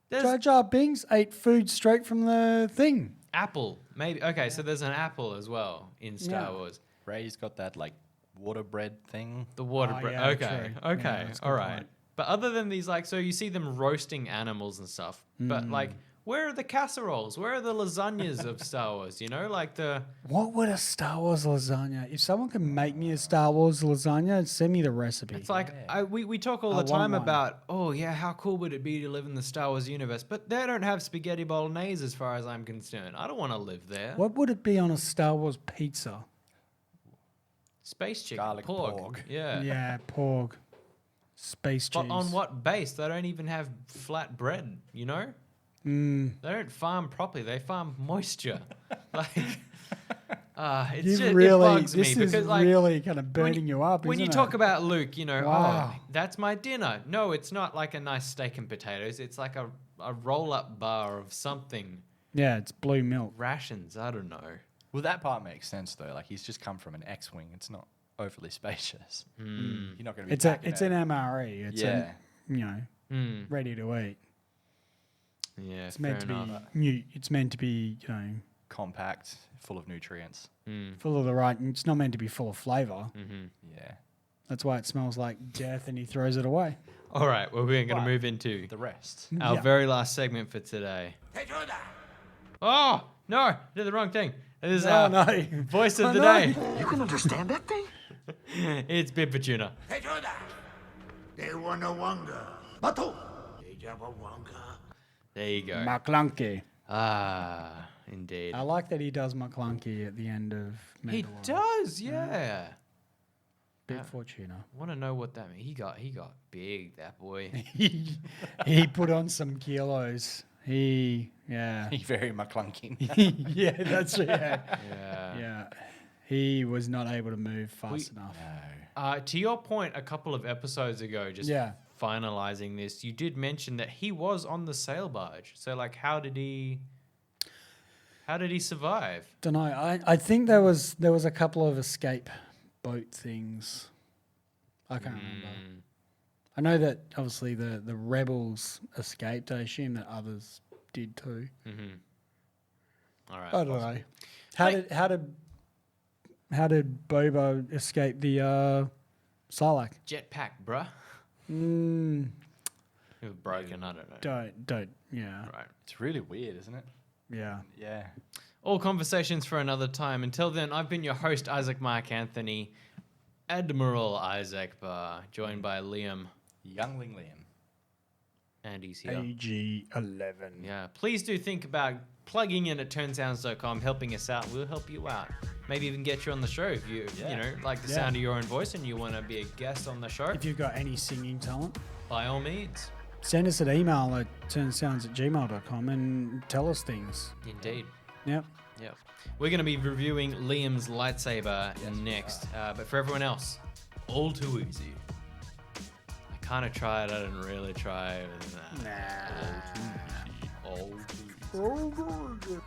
There's Jar Jar Binks ate food straight from the thing. apple, maybe. Okay, so there's an apple as well in Star Yeah. Wars. Ray's got that like water bread thing. The water Oh, bread. yeah, Okay, true. Yeah, okay, that's a all good right. point. But other than these, like, so you see them roasting animals and stuff. But like, where are the casseroles? Where are the lasagnas of Star Wars? Like the. What would a Star Wars lasagna? If someone could make me a Star Wars lasagna, send me the recipe. It's like we talk all I the time want one. about, oh yeah, how cool would it be to live in the Star Wars universe? But they don't have spaghetti bolognese as far as I'm concerned. I don't want to live there. What would it be on a Star Wars pizza? Space chicken, Garlic pork. pork. Yeah. Yeah, pork. Space cheese. But on what base? They don't even have flat bread. They don't farm properly. They farm moisture. It's You just, really, it bugs this me is because like really kind of burning you up. when you isn't talk it? about Luke, Wow. oh, that's my dinner. No, it's not like a nice steak and potatoes. It's like a roll-up bar of something. Yeah, it's blue milk. Rations. I don't know. Well, that part makes sense though. Like he's just come from an X-wing. It's not overly spacious. You're not going to be. It's an MRE. It's Yeah. ready to eat. Yeah, It's meant to fair enough. be new. It's meant to be compact, full of nutrients. full of the right. It's not meant to be full of flavor. Yeah. That's why it smells like death, and he throws it away. All right, well, we're going But to move into The rest. our Yeah. very last segment for today. Oh, no, I did the wrong thing. This is our voice of the day. You can understand that thing? It's Bib for Tuna. They wanna wanga. Bato. They jabba wanga. There you go. McClunky. Ah, indeed. I like that he does McClunky at the end of He Mandalorian. does, yeah. Bib Fortuna. Want to know what that means? He got big, that boy. he put on some kilos. Yeah. He's very McClunking. Yeah, that's yeah. Yeah. Yeah. He was not able to move fast enough. To your point, a couple of episodes ago, just Yeah. finalizing this, you did mention that he was on the sail barge. So, like, how did he survive? Don't know. I think there was a couple of escape boat things. I can't remember. I know that obviously the rebels escaped. I assume that others did too. All right. I don't know. How did Boba escape the Sarlacc? Jetpack, bruh. Mm, It was broken. I don't know. don't. Yeah. Right. It's really weird, isn't it? Yeah. Yeah. All conversations for another time. Until then, I've been your host, Isaac Mark Anthony, Admiral Isaac Barr, joined by Liam. Youngling Liam. And he's here. AG 11. Yeah. Please do think about plugging in at turnsounds.com, helping us out. We'll help you out. Maybe even get you on the show if you like the sound of your own voice and you want to be a guest on the show. If you've got any singing talent, By all means. send us an email at turnsounds@gmail.com and tell us things. Indeed. Yep. Yep. We're going to be reviewing Liam's lightsaber next. But for everyone else, all too easy. I kind of tried. I didn't really try. All too easy. All too easy.